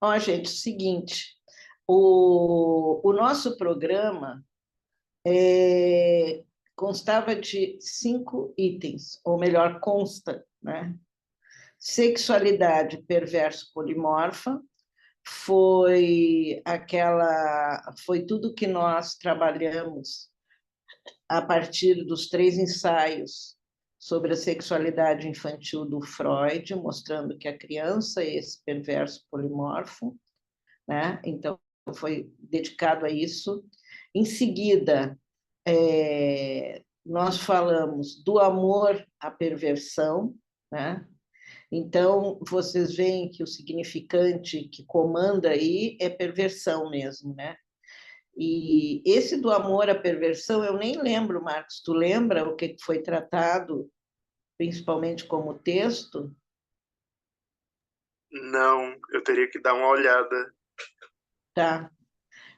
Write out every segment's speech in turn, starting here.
Ó, gente, seguinte, o nosso programa constava de 5 itens, ou melhor, consta, né? Sexualidade perverso polimorfa, foi tudo que nós trabalhamos a partir dos 3 ensaios sobre a sexualidade infantil do Freud, mostrando que a criança é esse perverso polimorfo, né? Então, foi dedicado a isso. Em seguida, nós falamos do amor à perversão, né? Então, vocês veem que o significante que comanda aí é perversão mesmo, né? E esse do amor à perversão, eu nem lembro, Marcos, tu lembra o que foi tratado, principalmente como texto? Não, eu teria que dar uma olhada. Tá.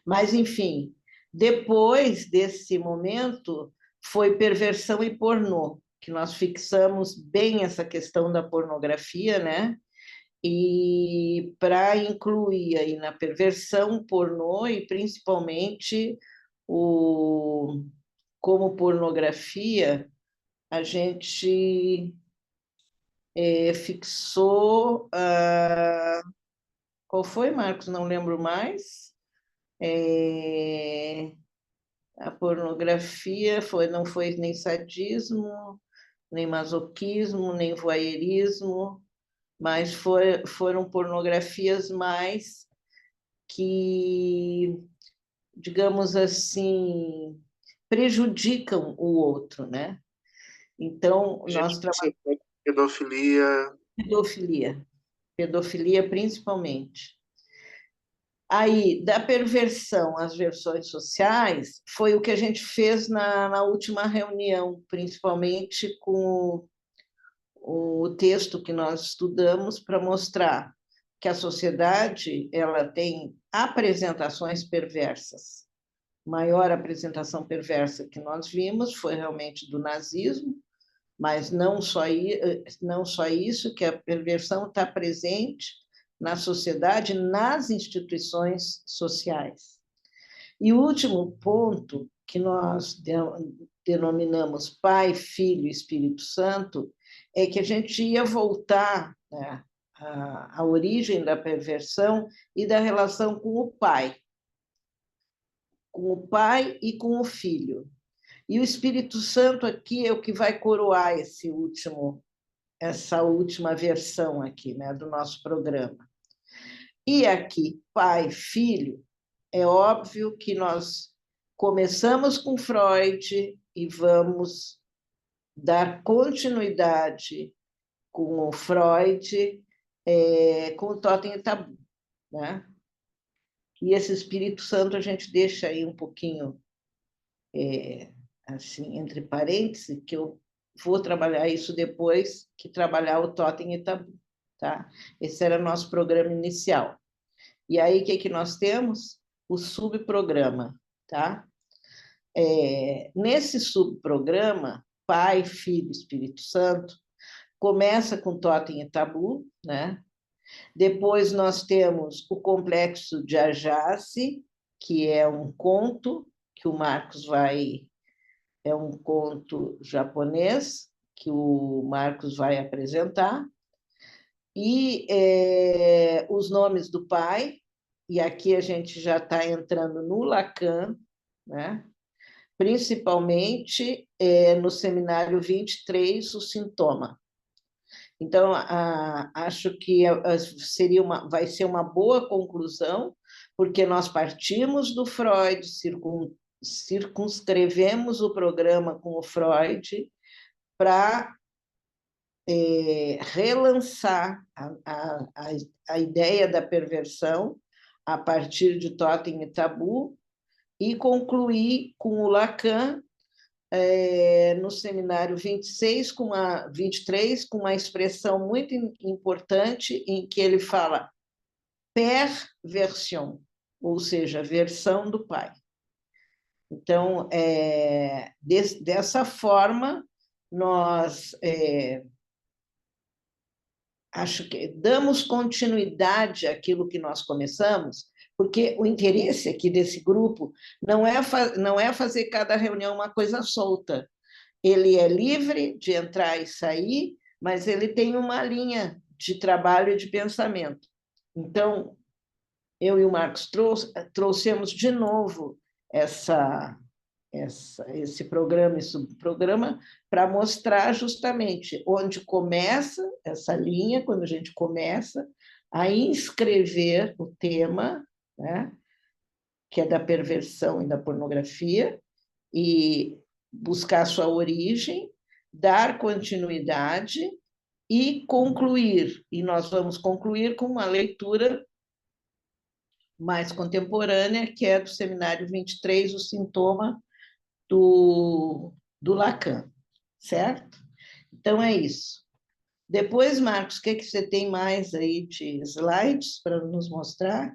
Mas, enfim, depois desse momento, foi perversão e pornô, que nós fixamos bem essa questão da pornografia, né? E para incluir aí na perversão, pornô e principalmente o, como pornografia, a gente fixou. Qual foi, Marcos? Não lembro mais. É, a pornografia não foi nem sadismo, nem masoquismo, nem voyeurismo, mas foram pornografias mais que, digamos assim, prejudicam o outro, né? Então, A gente nós pensa trabalhamos em pedofilia. pedofilia, pedofilia principalmente. Aí, da perversão às versões sociais, foi o que a gente fez na última reunião, principalmente com o texto que nós estudamos para mostrar que a sociedade ela tem apresentações perversas. Maior apresentação perversa que nós vimos foi realmente do nazismo, mas não só isso, que a perversão está presente na sociedade, nas instituições sociais. E o último ponto, que nós denominamos Pai, Filho e Espírito Santo, é que a gente ia voltar, né, à origem da perversão e da relação com o pai e com o filho. E o Espírito Santo aqui é o que vai coroar essa última versão aqui, né, do nosso programa. E aqui, pai, filho, é óbvio que nós começamos com Freud e vamos dar continuidade com o Freud, com o Totem e Tabu, né? E esse Espírito Santo a gente deixa aí um pouquinho assim, entre parênteses, que eu vou trabalhar isso depois que trabalhar o Totem e Tabu, tá? Esse era o nosso programa inicial. E aí, o que nós temos? O subprograma, tá? Nesse subprograma, Pai, Filho, Espírito Santo, começa com Totem e Tabu, né? Depois nós temos o Complexo de Ajace, que é um conto que o Marcos vai é um conto japonês que o Marcos vai apresentar, e os nomes do pai, e aqui a gente já está entrando no Lacan, né? Principalmente no seminário 23, o sintoma. Então, acho que vai ser uma boa conclusão, porque nós partimos do Freud, circunscrevemos o programa com o Freud para relançar a ideia da perversão a partir de Totem e Tabu e concluir com o Lacan no seminário 26 23, com uma expressão muito importante em que ele fala perversion, ou seja, versão do pai. Então, dessa forma, acho que damos continuidade àquilo que nós começamos, porque o interesse aqui desse grupo não é fazer cada reunião uma coisa solta. Ele é livre de entrar e sair, mas ele tem uma linha de trabalho e de pensamento. Então, eu e o Marcos trouxemos de novo esse programa e subprograma para mostrar justamente onde começa essa linha, quando a gente começa a inscrever o tema, né, que é da perversão e da pornografia, e buscar sua origem, dar continuidade e concluir. E nós vamos concluir com uma leitura mais contemporânea, que é do Seminário 23, o sintoma do Lacan, certo? Então, é isso. Depois, Marcos, o que você tem mais aí de slides para nos mostrar?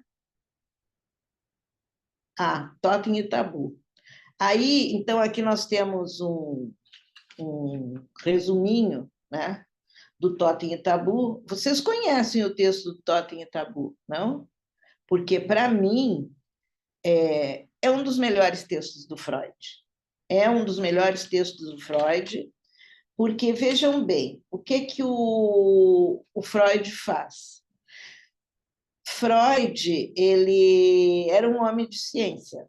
Ah, totem e tabu. Aí, então, aqui nós temos um resuminho, né, do Totem e Tabu. Vocês conhecem o texto do Totem e Tabu, não? Porque, para mim, é um dos melhores textos do Freud. É um dos melhores textos do Freud, porque, vejam bem, o que o Freud faz? Freud, ele era um homem de ciência,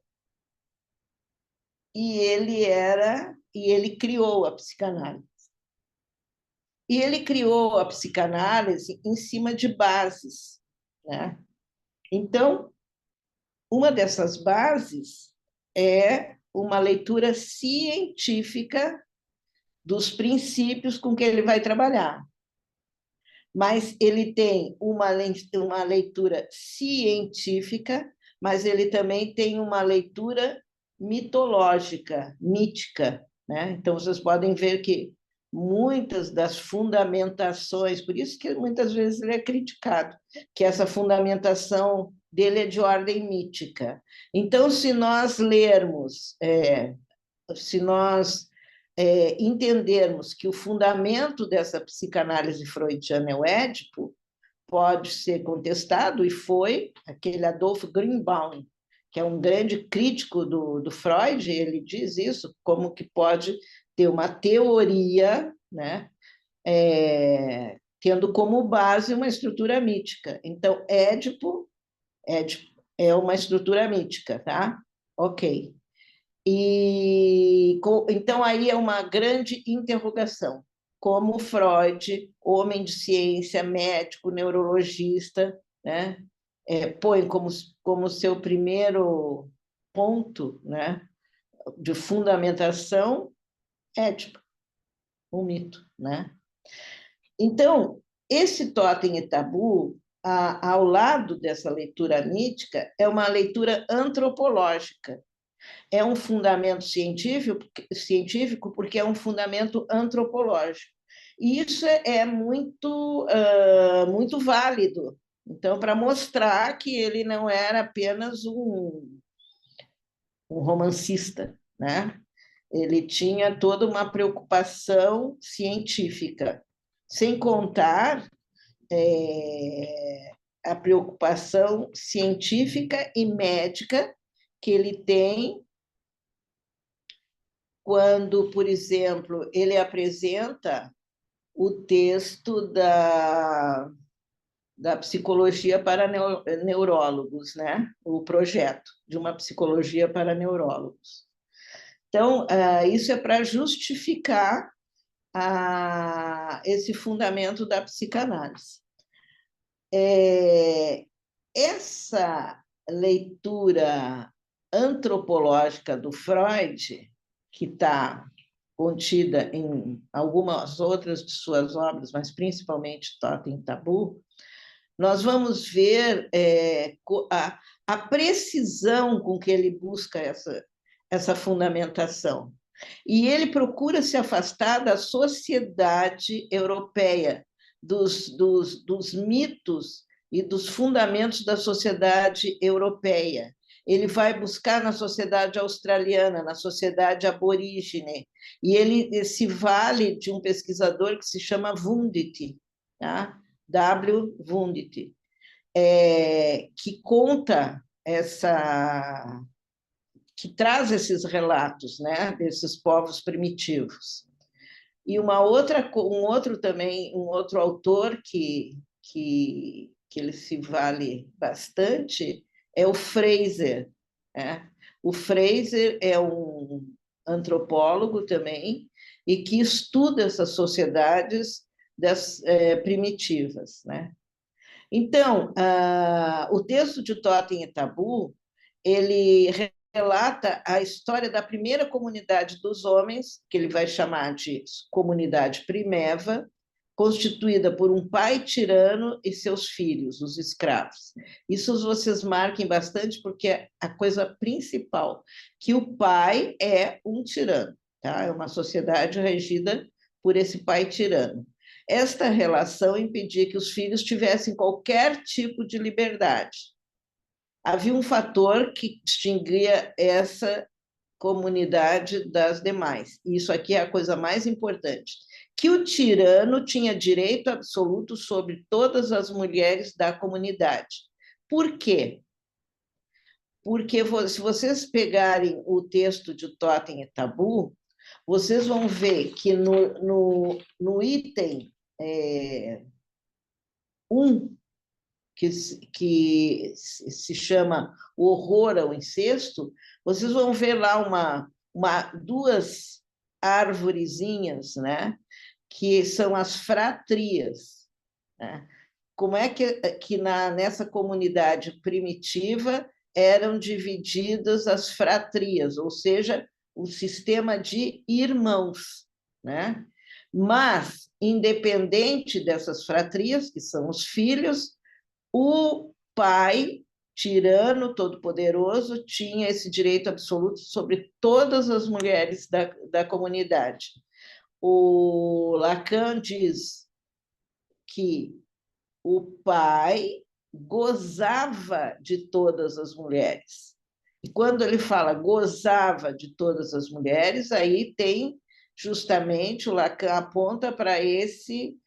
e ele criou a psicanálise. E ele criou a psicanálise em cima de bases, né? Então, uma dessas bases é uma leitura científica dos princípios com que ele vai trabalhar. Mas ele tem uma leitura científica, mas ele também tem uma leitura mitológica, mítica, né? Então, vocês podem ver que muitas das fundamentações, por isso que muitas vezes ele é criticado, que essa fundamentação dele é de ordem mítica. Então, se nós lermos, se nós entendermos que o fundamento dessa psicanálise freudiana é o Édipo, pode ser contestado, e foi aquele Adolf Grünbaum, que é um grande crítico do Freud, ele diz isso, como que pode ter uma teoria, né, tendo como base uma estrutura mítica. Então, Édipo é uma estrutura mítica, tá? Ok. Então, aí é uma grande interrogação. Como Freud, homem de ciência, médico, neurologista, né, põe como seu primeiro ponto, né, de fundamentação, Édipo, um mito, né? Então, esse Totem e Tabu, ao lado dessa leitura mítica, é uma leitura antropológica. É um fundamento científico porque é um fundamento antropológico. E isso é muito válido. Então, para mostrar que ele não era apenas um romancista, né? Ele tinha toda uma preocupação científica, sem contar a preocupação científica e médica que ele tem quando, por exemplo, ele apresenta o texto da psicologia para neurólogos, né? O projeto de uma psicologia para neurólogos. Então, isso é para justificar esse fundamento da psicanálise. Essa leitura antropológica do Freud, que está contida em algumas outras de suas obras, mas principalmente Totem e Tabu, nós vamos ver a precisão com que ele busca essa fundamentação. E ele procura se afastar da sociedade europeia, dos mitos e dos fundamentos da sociedade europeia. Ele vai buscar na sociedade australiana, na sociedade aborígene, e ele se vale de um pesquisador que se chama Wundt, tá? W. Wundt, que conta que traz esses relatos, né, desses povos primitivos. E um outro autor que ele se vale bastante é o Fraser, né? O Fraser é um antropólogo também e que estuda essas sociedades primitivas, né? Então, o texto de Totem e Tabu, ele relata a história da primeira comunidade dos homens, que ele vai chamar de comunidade primeva, constituída por um pai tirano e seus filhos, os escravos. Isso vocês marquem bastante, porque é a coisa principal, que o pai é um tirano, tá? É uma sociedade regida por esse pai tirano. Esta relação impedia que os filhos tivessem qualquer tipo de liberdade. Havia um fator que distinguia essa comunidade das demais. E isso aqui é a coisa mais importante, que o tirano tinha direito absoluto sobre todas as mulheres da comunidade. Por quê? Porque se vocês pegarem o texto de Totem e Tabu, vocês vão ver que no item 1, que se chama O Horror ao Incesto, vocês vão ver lá duas árvorezinhas, né, que são as fratrias, né? Como é que nessa comunidade primitiva eram divididas as fratrias, ou seja, o sistema de irmãos, né? Mas, independente dessas fratrias, que são os filhos, o pai, tirano, todo-poderoso, tinha esse direito absoluto sobre todas as mulheres da comunidade. O Lacan diz que o pai gozava de todas as mulheres. E quando ele fala gozava de todas as mulheres, aí tem justamente o Lacan aponta para esse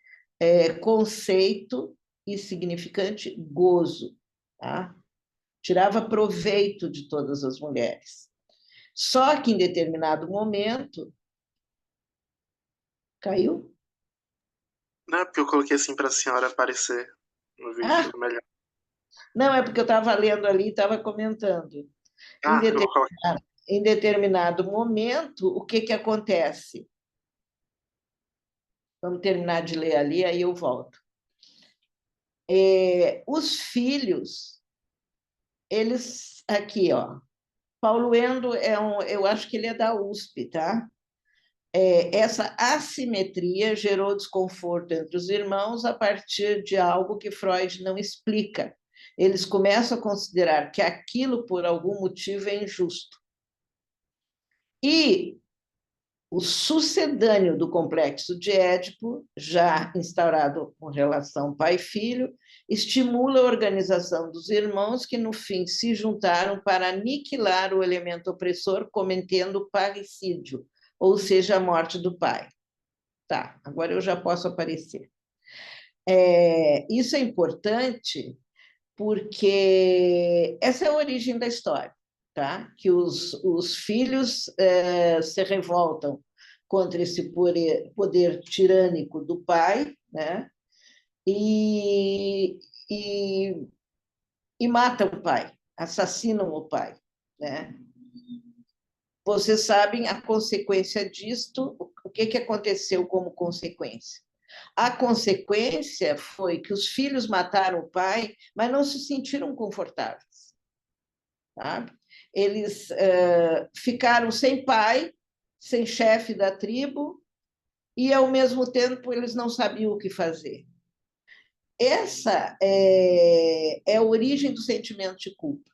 conceito e significante gozo, tá? Tirava proveito de todas as mulheres. Só que em determinado momento caiu. Não, é porque eu coloquei assim para a senhora aparecer no vídeo, Ah, fica melhor. não, é porque eu estava lendo ali e estava comentando. Em, Ah, eu vou colocar. em determinado momento, o que acontece? Vamos terminar de ler ali, aí eu volto. Os filhos, eles, aqui, ó, Paulo Endo eu acho que ele é da USP, tá? Essa assimetria gerou desconforto entre os irmãos a partir de algo que Freud não explica. Eles começam a considerar que aquilo, por algum motivo, é injusto. E o sucedâneo do complexo de Édipo, já instaurado com relação pai-filho, estimula a organização dos irmãos que, no fim, se juntaram para aniquilar o elemento opressor, cometendo o parricídio, ou seja, a morte do pai. Tá, agora eu já posso aparecer. Isso é importante porque essa é a origem da história, tá? Que os filhos se revoltam contra esse poder tirânico do pai, né? E, e, e matam o pai, assassinam o pai, né? Vocês sabem a consequência disto, o que aconteceu como consequência? A consequência foi que os filhos mataram o pai, mas não se sentiram confortáveis. Sabe? Eles ficaram sem pai, sem chefe da tribo, e, ao mesmo tempo, eles não sabiam o que fazer. Essa é a origem do sentimento de culpa.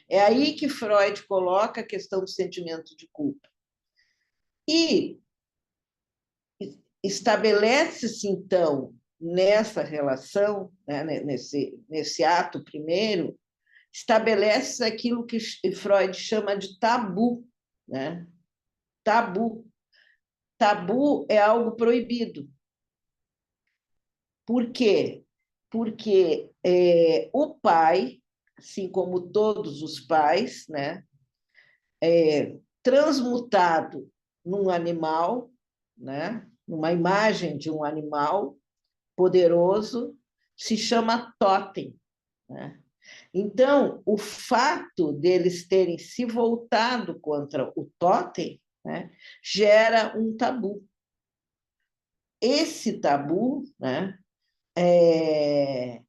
É aí que Freud coloca a questão do sentimento de culpa. E estabelece-se, então, nessa relação, né, nesse ato primeiro, estabelece aquilo que Freud chama de tabu, né? Tabu. Tabu é algo proibido. Por quê? Porque o pai, assim como todos os pais, né, transmutado num animal, né, numa imagem de um animal poderoso, se chama totem, né? Então, o fato deles terem se voltado contra o totem, né, gera um tabu. Esse tabu, né, é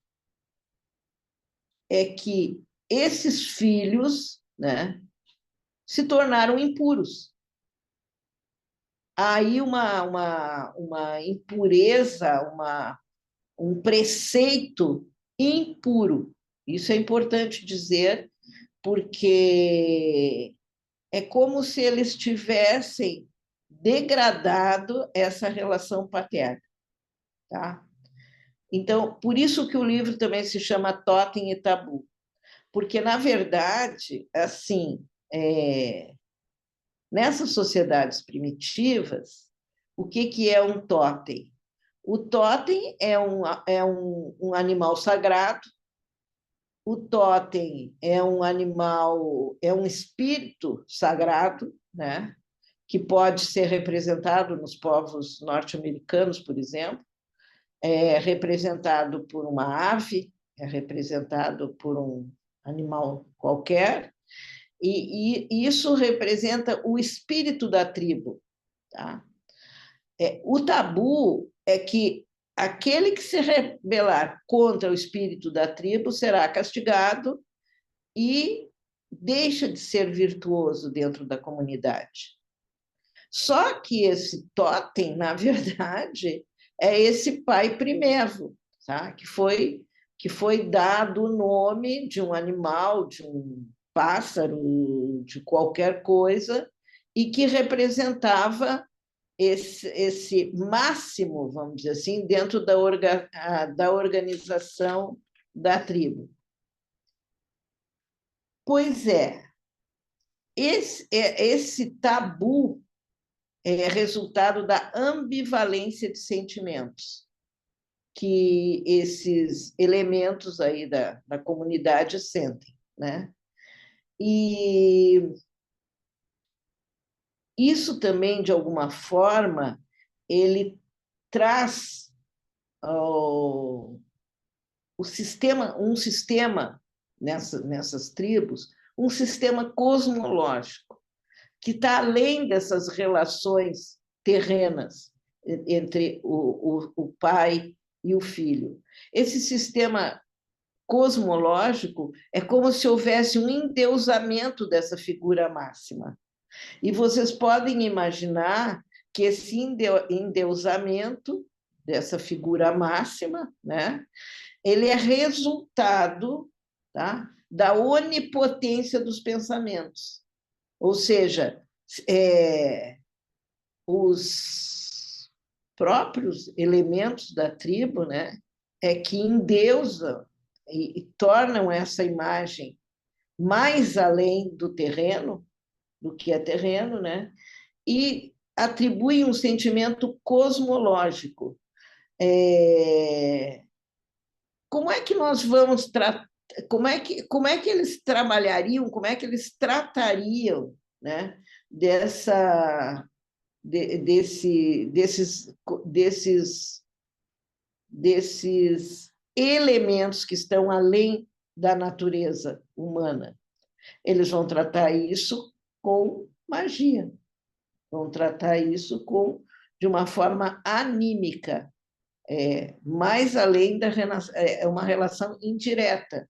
que esses filhos, né, se tornaram impuros. Aí uma impureza, um preceito impuro. Isso é importante dizer, porque é como se eles tivessem degradado essa relação paterna, tá? Então, por isso que o livro também se chama Totem e Tabu, porque, na verdade, assim, nessas sociedades primitivas, o que é um totem? O totem é um animal sagrado, o totem é um animal, é um espírito sagrado, né? Que pode ser representado nos povos norte-americanos, por exemplo, é representado por uma ave, é representado por um animal qualquer, e isso representa o espírito da tribo. Tá? O tabu é que aquele que se rebelar contra o espírito da tribo será castigado e deixa de ser virtuoso dentro da comunidade. Só que esse totem, na verdade, é esse pai primevo, tá? que foi dado o nome de um animal, de um pássaro, de qualquer coisa, e que representava esse máximo, vamos dizer assim, dentro da organização da tribo. Pois é, esse tabu é resultado da ambivalência de sentimentos que esses elementos aí da comunidade sentem, né? E isso também, de alguma forma, ele traz um sistema nessas tribos, um sistema cosmológico, que está além dessas relações terrenas entre o pai e o filho. Esse sistema cosmológico é como se houvesse um endeusamento dessa figura máxima. E vocês podem imaginar que esse endeusamento dessa figura máxima, né, ele é resultado, tá, da onipotência dos pensamentos. Ou seja, os próprios elementos da tribo, né, que endeusam e tornam essa imagem mais além do terreno, do que é terreno, né, e atribuem um sentimento cosmológico. Como é que nós vamos tratar? Como é que eles trabalhariam, como é que eles tratariam, né, desses elementos que estão além da natureza humana? Eles vão tratar isso com magia, vão tratar isso de uma forma anímica, mais além uma relação indireta.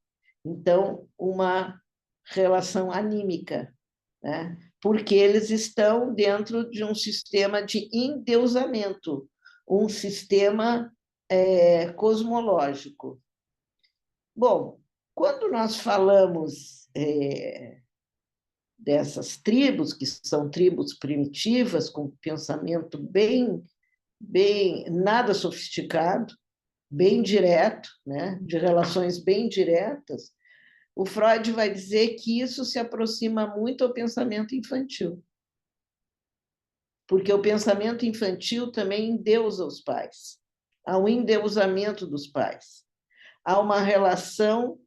Então, uma relação anímica, né? Porque eles estão dentro de um sistema de endeusamento, um sistema cosmológico. Bom, quando nós falamos dessas tribos, que são tribos primitivas, com pensamento bem nada sofisticado, bem direto, né, de relações bem diretas, o Freud vai dizer que isso se aproxima muito ao pensamento infantil, porque o pensamento infantil também endeusa os pais. ao endeusamento dos pais, há uma relação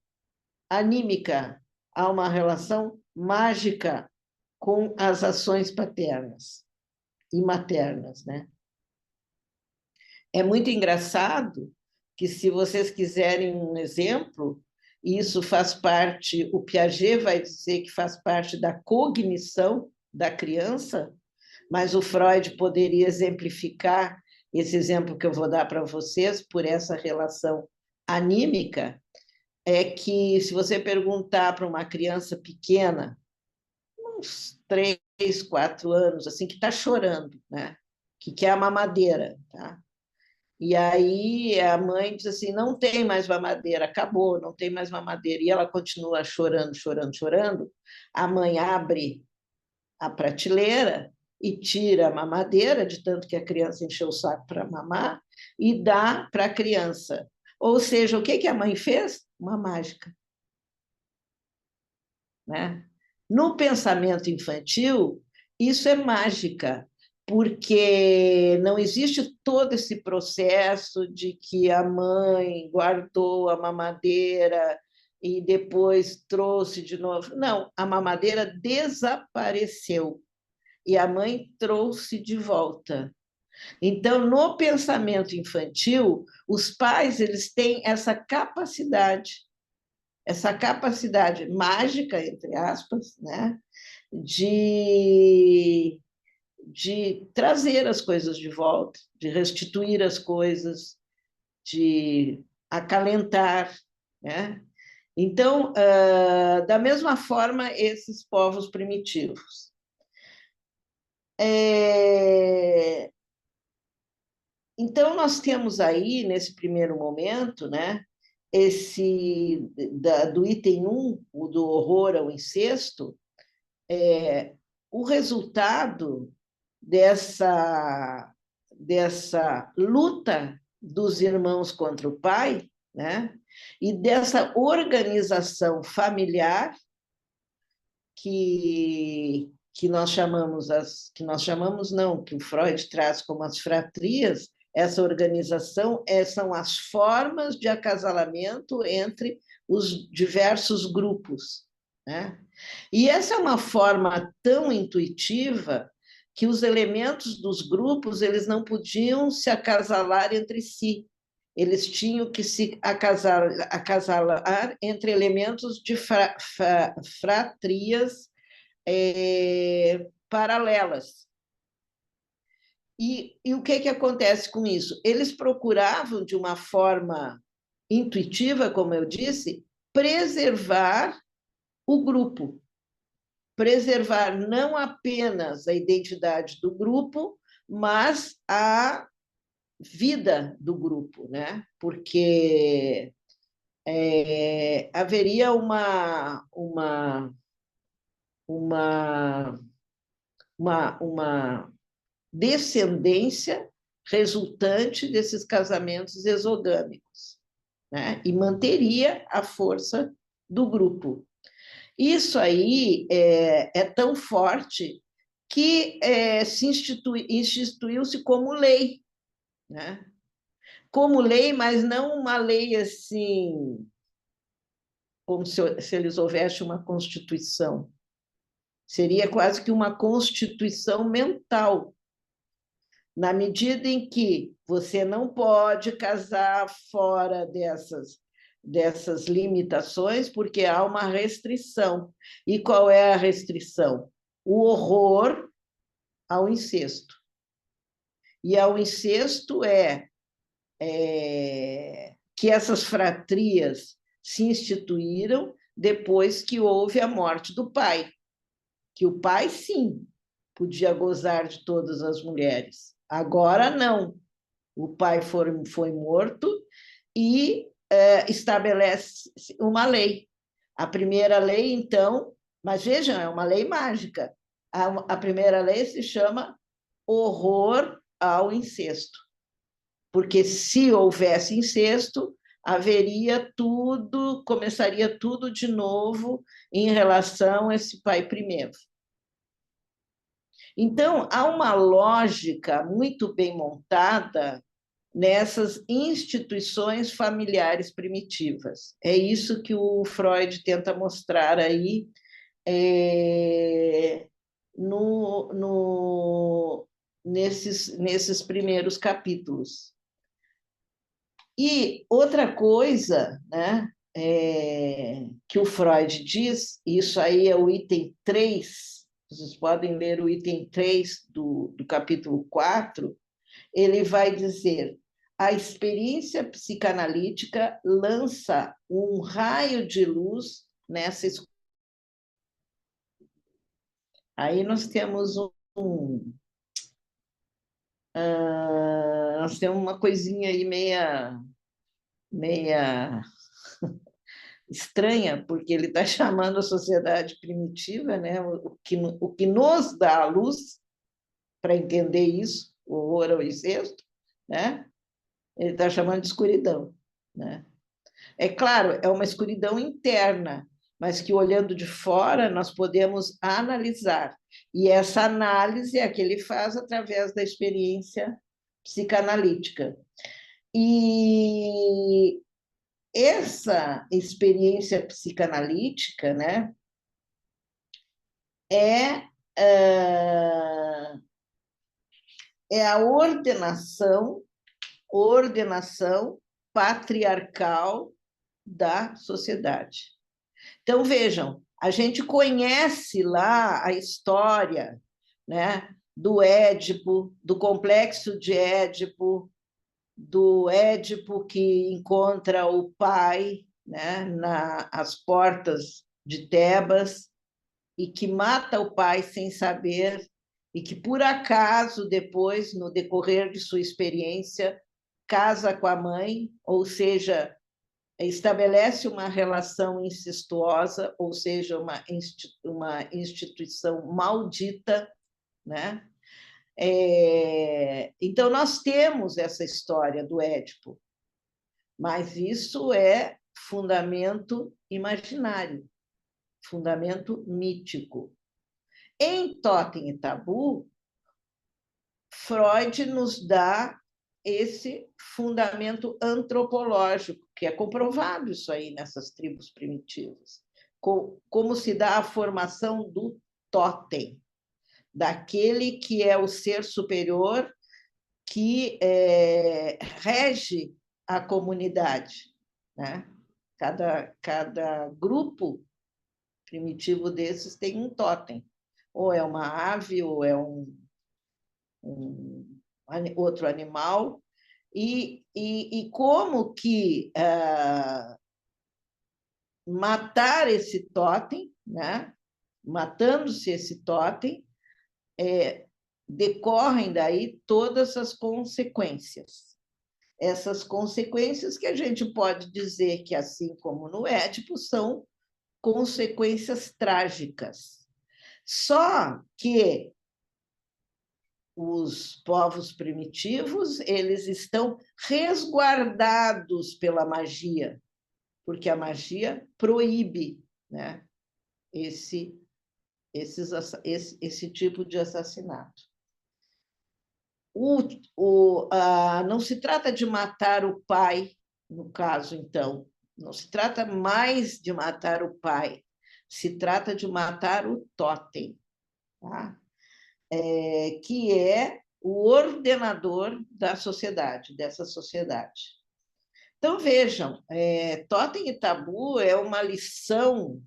anímica, há uma relação mágica com as ações paternas e maternas, né? É muito engraçado que, se vocês quiserem um exemplo, isso faz parte, o Piaget vai dizer que faz parte da cognição da criança, mas o Freud poderia exemplificar esse exemplo que eu vou dar para vocês por essa relação anímica, é que, se você perguntar para uma criança pequena, uns 3, 4 anos, assim, que está chorando, né? Que quer a mamadeira, tá? E aí a mãe diz assim: não tem mais mamadeira, acabou, não tem mais mamadeira. E ela continua chorando, chorando, chorando. A mãe abre a prateleira e tira a mamadeira, de tanto que a criança encheu o saco para mamar, e dá para a criança. Ou seja, o que, que a mãe fez? Uma mágica, né? No pensamento infantil, isso é mágica, porque não existe todo esse processo de que a mãe guardou a mamadeira e depois trouxe de novo. Não, a mamadeira desapareceu e a mãe trouxe de volta. Então, no pensamento infantil, os pais eles têm essa capacidade mágica, entre aspas, né, de, de trazer as coisas de volta, de restituir as coisas, de acalentar, né? Então, da mesma forma, esses povos primitivos. Então, nós temos aí, nesse primeiro momento, né, do item 1, o do horror ao incesto, o resultado dessa luta dos irmãos contra o pai, né? E dessa organização familiar que o Freud traz como as fratrias. Essa organização são as formas de acasalamento entre os diversos grupos, né? E essa é uma forma tão intuitiva que os elementos dos grupos eles não podiam se acasalar entre si. Eles tinham que se acasalar entre elementos de fratrias paralelas. E o que acontece com isso? Eles procuravam, de uma forma intuitiva, como eu disse, preservar o grupo, preservar não apenas a identidade do grupo, mas a vida do grupo, né? Porque haveria uma descendência resultante desses casamentos exogâmicos, né? E manteria a força do grupo. Isso aí é tão forte que instituiu-se como lei, né? Como lei, mas não uma lei assim, como se eles houvessem uma constituição. Seria quase que uma constituição mental, na medida em que você não pode casar fora dessas limitações, porque há uma restrição. E qual é a restrição? O horror ao incesto. E ao incesto que essas fratrias se instituíram depois que houve a morte do pai. Que o pai, sim, podia gozar de todas as mulheres. Agora, não. O pai foi morto e estabelece uma lei. A primeira lei, então, mas vejam, é uma lei mágica. A primeira lei se chama horror ao incesto. Porque se houvesse incesto, começaria tudo de novo em relação a esse pai primeiro. Então, há uma lógica muito bem montada nessas instituições familiares primitivas. É isso que o Freud tenta mostrar aí nesses primeiros capítulos. E outra coisa, né, que o Freud diz, isso aí é o item 3, vocês podem ler o item 3 do capítulo 4, ele vai dizer: a experiência psicanalítica lança um raio de luz nessa escuridão. Aí nós temos uma coisinha aí meia estranha, porque ele está chamando a sociedade primitiva, né? O que nos dá a luz para entender isso, o horror ao incesto, né? Ele está chamando de escuridão, né? É claro, é uma escuridão interna, mas que olhando de fora nós podemos analisar. E essa análise é a que ele faz através da experiência psicanalítica. E essa experiência psicanalítica, né, é, é a ordenação patriarcal da sociedade. Então, vejam, a gente conhece lá a história, né, do Édipo, do complexo de Édipo, do Édipo que encontra o pai, né, às portas de Tebas e que mata o pai sem saber e que, por acaso, depois, no decorrer de sua experiência, casa com a mãe, ou seja, estabelece uma relação incestuosa, ou seja, uma instituição maldita, né? Então, nós temos essa história do Édipo, mas isso é fundamento imaginário, fundamento mítico. Em Totem e Tabu, Freud nos dá esse fundamento antropológico, que é comprovado isso aí nessas tribos primitivas. Como se dá a formação do totem, daquele que é o ser superior que rege a comunidade, né? Cada grupo primitivo desses tem um totem, ou é uma ave, ou é outro animal, e como que matar esse totem, né? Matando-se esse totem, decorrem daí todas as consequências. Essas consequências que a gente pode dizer que, assim como no Édipo, são consequências trágicas. Só que os povos primitivos, eles estão resguardados pela magia, porque a magia proíbe, né, esse tipo de assassinato. Não se trata de matar o pai, no caso, então, não se trata mais de matar o pai, se trata de matar o totem, tá? Que é o ordenador da sociedade, dessa sociedade. Então, vejam, Totem e Tabu é uma lição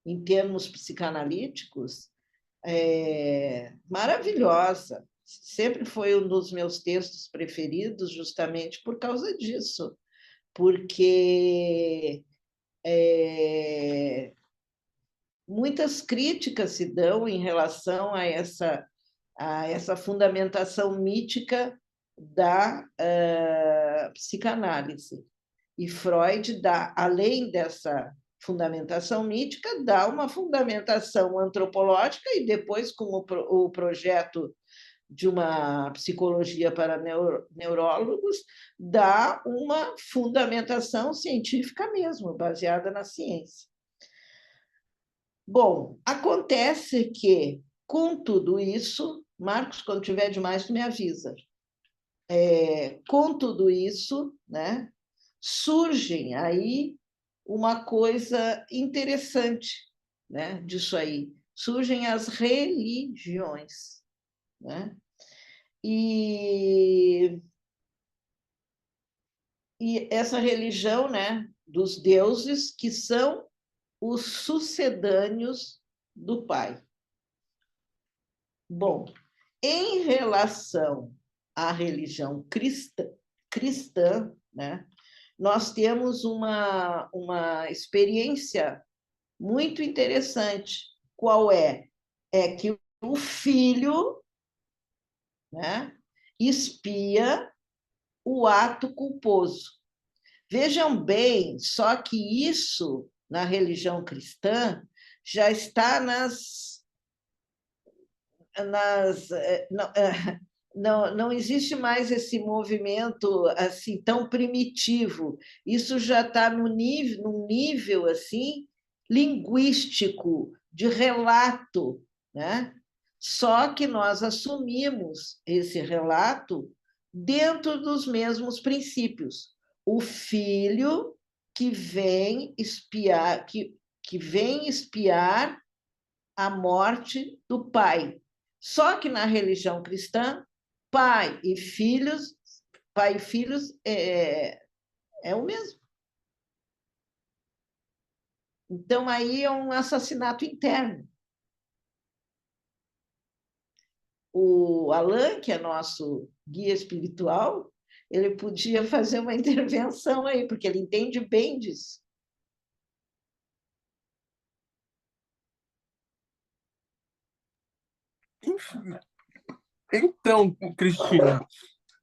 em termos psicanalíticos, maravilhosa. Sempre foi um dos meus textos preferidos, justamente por causa disso, porque muitas críticas se dão em relação a essa fundamentação mítica da psicanálise. E Freud dá, além dessa fundamentação mítica, dá uma fundamentação antropológica e depois, com o projeto de uma psicologia para neurólogos, dá uma fundamentação científica mesmo, baseada na ciência. Bom, acontece que, com tudo isso, Marcos, quando tiver demais, tu me avisa. com tudo isso, né, surgem aí uma coisa interessante, né, disso aí. Surgem as religiões, né? E essa religião, né, dos deuses que são os sucedâneos do Pai. Bom, em relação à religião cristã, né, nós temos uma experiência muito interessante. Qual é? É que o filho, né, expia o ato culposo. Vejam bem, só que isso, na religião cristã, já está não existe mais esse movimento assim tão primitivo. Isso já está num nível assim linguístico de relato, né? Só que nós assumimos esse relato dentro dos mesmos princípios. O filho que vem espiar, que vem espiar a morte do pai. Só que na religião cristã, pai e filhos é o mesmo. Então aí é um assassinato interno. O Alain, que é nosso guia espiritual, ele podia fazer uma intervenção aí, porque ele entende bem disso. Então, Cristina,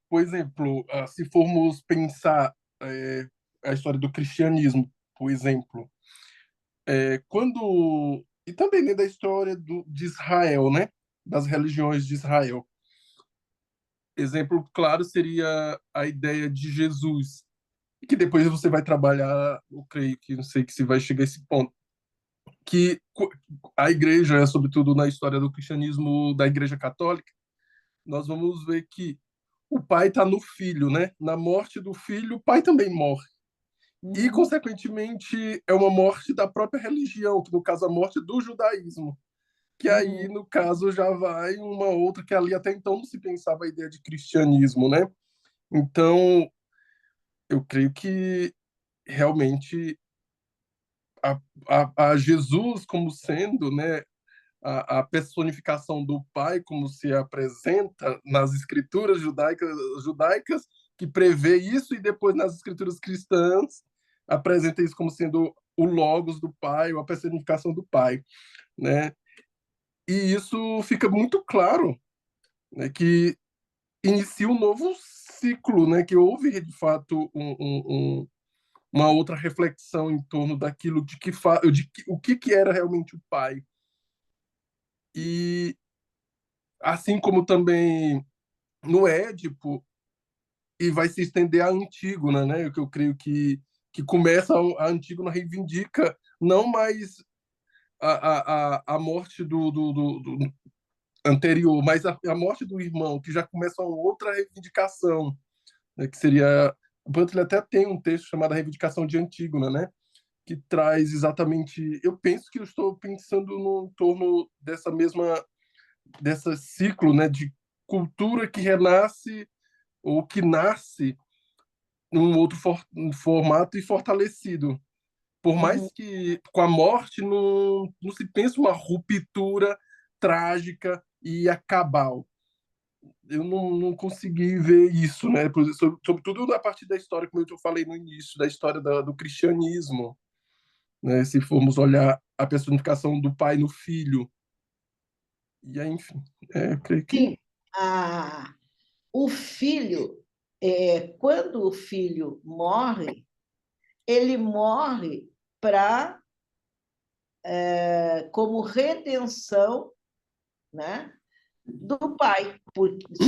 por exemplo, se formos pensar a história do cristianismo, por exemplo, quando e também da história de Israel, né, das religiões de Israel. Exemplo claro seria a ideia de Jesus, que depois você vai trabalhar, eu creio que não sei que se vai chegar a esse ponto, que a igreja, sobretudo na história do cristianismo da Igreja Católica, nós vamos ver que o pai está no filho, né? Na morte do filho, o pai também morre. E, consequentemente, é uma morte da própria religião, que no caso a morte do judaísmo. Que aí, no caso, já vai uma outra, que ali até então não se pensava a ideia de cristianismo, né? Então, eu creio que realmente a Jesus como sendo, né, a personificação do Pai, como se apresenta nas escrituras judaicas, que prevê isso, e depois nas escrituras cristãs apresenta isso como sendo o logos do Pai, ou a personificação do Pai, né? E isso fica muito claro, né, que inicia um novo ciclo, né, que houve de fato uma outra reflexão em torno daquilo o que era realmente o Pai. E assim como também no Édipo, e vai se estender a Antígona, né? Que eu creio que começa a Antígona reivindica não mais a morte do anterior, mas a morte do irmão, que já começa uma outra reivindicação, né? Que seria... O Butler até tem um texto chamado A Reivindicação de Antígona, né? Que traz exatamente... Eu penso que eu estou pensando no torno dessa ciclo, né? De cultura que renasce ou que nasce num outro formato e fortalecido. Por mais que com a morte não se pense uma ruptura trágica e cabal. Eu não consegui ver isso, né? Sobretudo a partir da história, como eu falei no início, da história do cristianismo, né? Se formos olhar a personificação do pai no filho. E aí, enfim, creio que... Sim, o filho, quando o filho morre, ele morre para como redenção, né, do pai.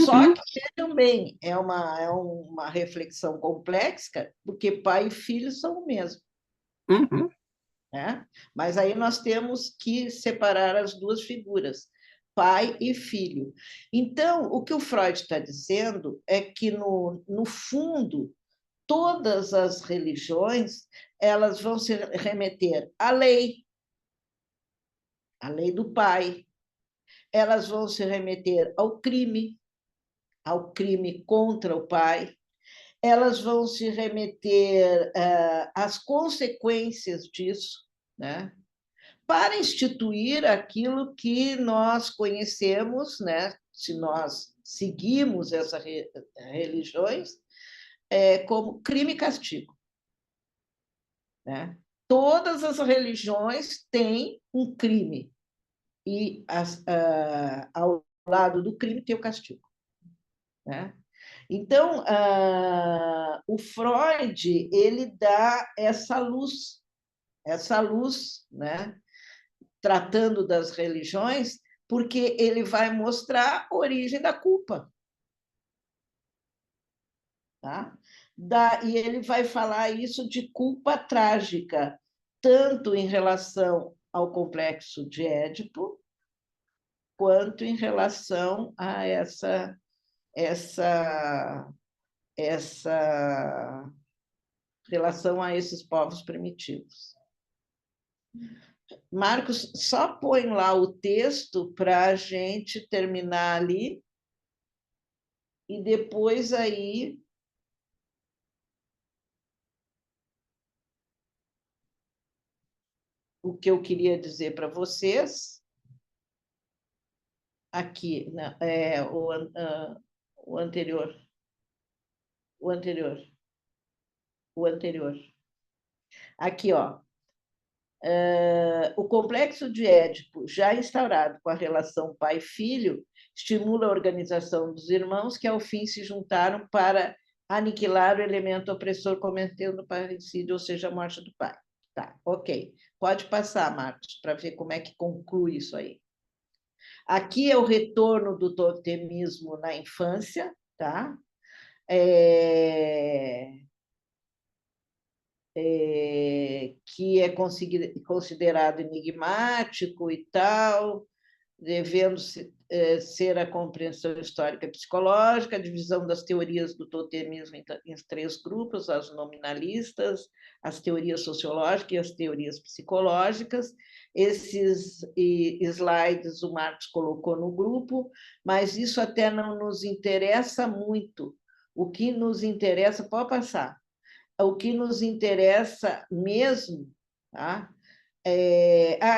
Só que também é uma reflexão complexa, porque pai e filho são o mesmo. Uhum. Né? Mas aí nós temos que separar as duas figuras. pai e filho. Então, o que o Freud está dizendo é que, no fundo, todas as religiões elas vão se remeter à lei do pai, elas vão se remeter ao crime contra o pai, elas vão se remeter às consequências disso, né? Para instituir aquilo que nós conhecemos, né? Se nós seguimos essas religiões, como crime e castigo, né? Todas as religiões têm um crime e ao lado do crime tem o castigo, né? Então, o Freud ele dá essa luz, né? Tratando das religiões, porque ele vai mostrar a origem da culpa. Tá? E ele vai falar isso de culpa trágica, tanto em relação ao complexo de Édipo, quanto em relação a essa relação a esses povos primitivos. Marcos, só põe lá o texto para a gente terminar ali e depois aí o que eu queria dizer para vocês aqui, né, o anterior. Aqui, ó. O complexo de Édipo, já instaurado com a relação pai-filho, estimula a organização dos irmãos que, ao fim, se juntaram para aniquilar o elemento opressor cometendo o parricídio, ou seja, a morte do pai. Tá, ok. Pode passar, Marcos, para ver como é que conclui isso aí. Aqui é o retorno do totemismo na infância, tá? Que é considerado enigmático e tal, devendo ser a compreensão histórica e psicológica, a divisão das teorias do totemismo em 3 grupos, as nominalistas, as teorias sociológicas e as teorias psicológicas. Esses slides o Marcos colocou no grupo, mas isso até não nos interessa muito. O que nos interessa, pode passar, o que nos interessa mesmo, tá?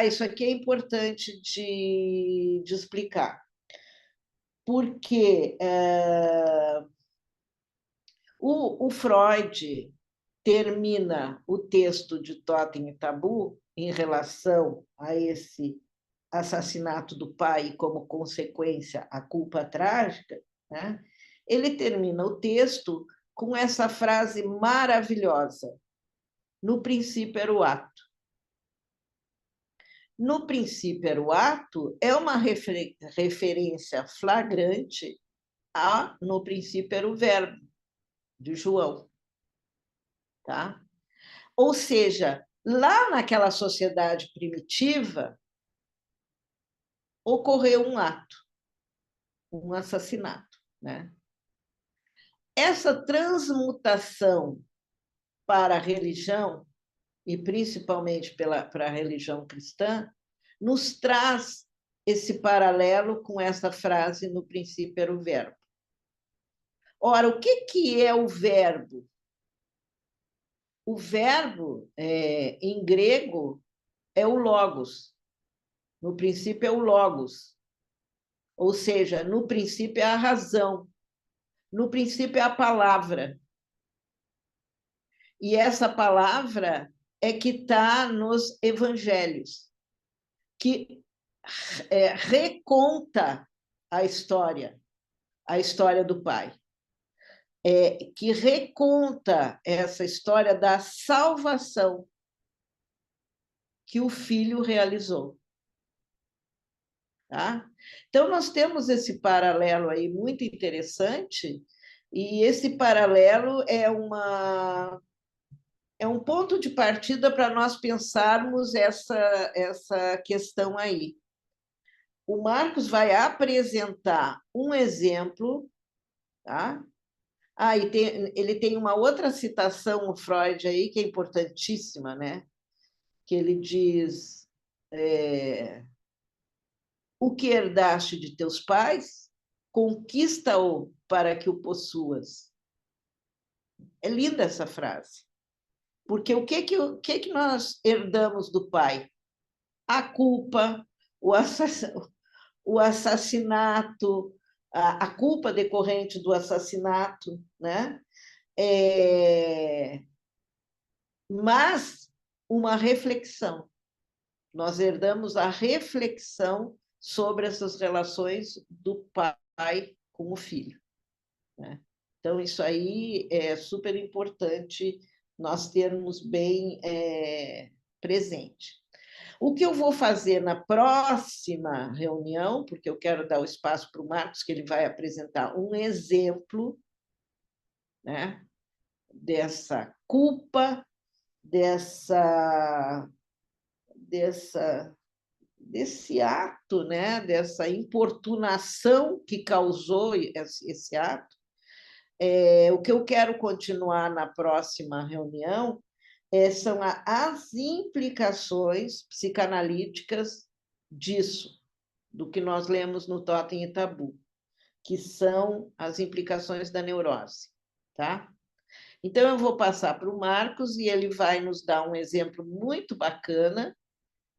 Isso aqui é importante de explicar, porque o Freud termina o texto de Totem e Tabu em relação a esse assassinato do pai e, como consequência, a culpa trágica, né? Ele termina o texto com essa frase maravilhosa: no princípio era o ato. No princípio era o ato é uma referência flagrante a no princípio era o verbo, de João. Tá? Ou seja, lá naquela sociedade primitiva, ocorreu um ato, um assassinato. Né? Essa transmutação para a religião, e principalmente para a religião cristã, nos traz esse paralelo com essa frase: no princípio era o verbo. Ora, o que é o verbo? O verbo, em grego, é o logos. No princípio é o logos. Ou seja, no princípio é a razão. No princípio é a palavra. E essa palavra é que está nos evangelhos, que reconta a história do pai, que reconta essa história da salvação que o filho realizou. Tá? Então, nós temos esse paralelo aí muito interessante, e esse paralelo é um ponto de partida para nós pensarmos essa questão aí. o Marcos vai apresentar um exemplo, tá? E ele tem uma outra citação, o Freud, aí, que é importantíssima, né? Que ele diz: o que herdaste de teus pais, conquista-o para que o possuas. É linda essa frase. Porque o que nós herdamos do pai? A culpa, o assassinato, a culpa decorrente do assassinato, né? Mas uma reflexão. Nós herdamos a reflexão sobre essas relações do pai com o filho, né? Então, isso aí é super importante nós termos bem presente. O que eu vou fazer na próxima reunião, porque eu quero dar o espaço para o Marcos, que ele vai apresentar um exemplo, né, dessa culpa, desse ato, né, dessa importunação que causou esse ato. O que eu quero continuar na próxima reunião são as implicações psicanalíticas disso, do que nós lemos no Totem e Tabu, que são as implicações da neurose, tá? Então, eu vou passar para o Marcos e ele vai nos dar um exemplo muito bacana,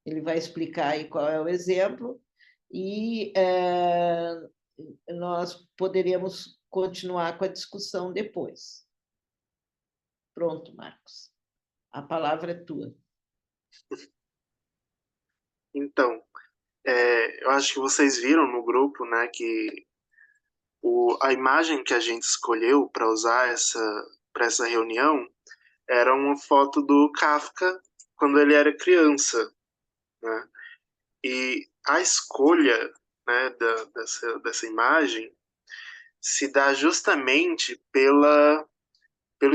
ele vai explicar aí qual é o exemplo, e nós poderemos continuar com a discussão depois. Pronto, Marcos. A palavra é tua. Então, eu acho que vocês viram no grupo, né, que a imagem que a gente escolheu para usar para essa reunião era uma foto do Kafka quando ele era criança, né? E a escolha, né, dessa imagem se dá justamente pelo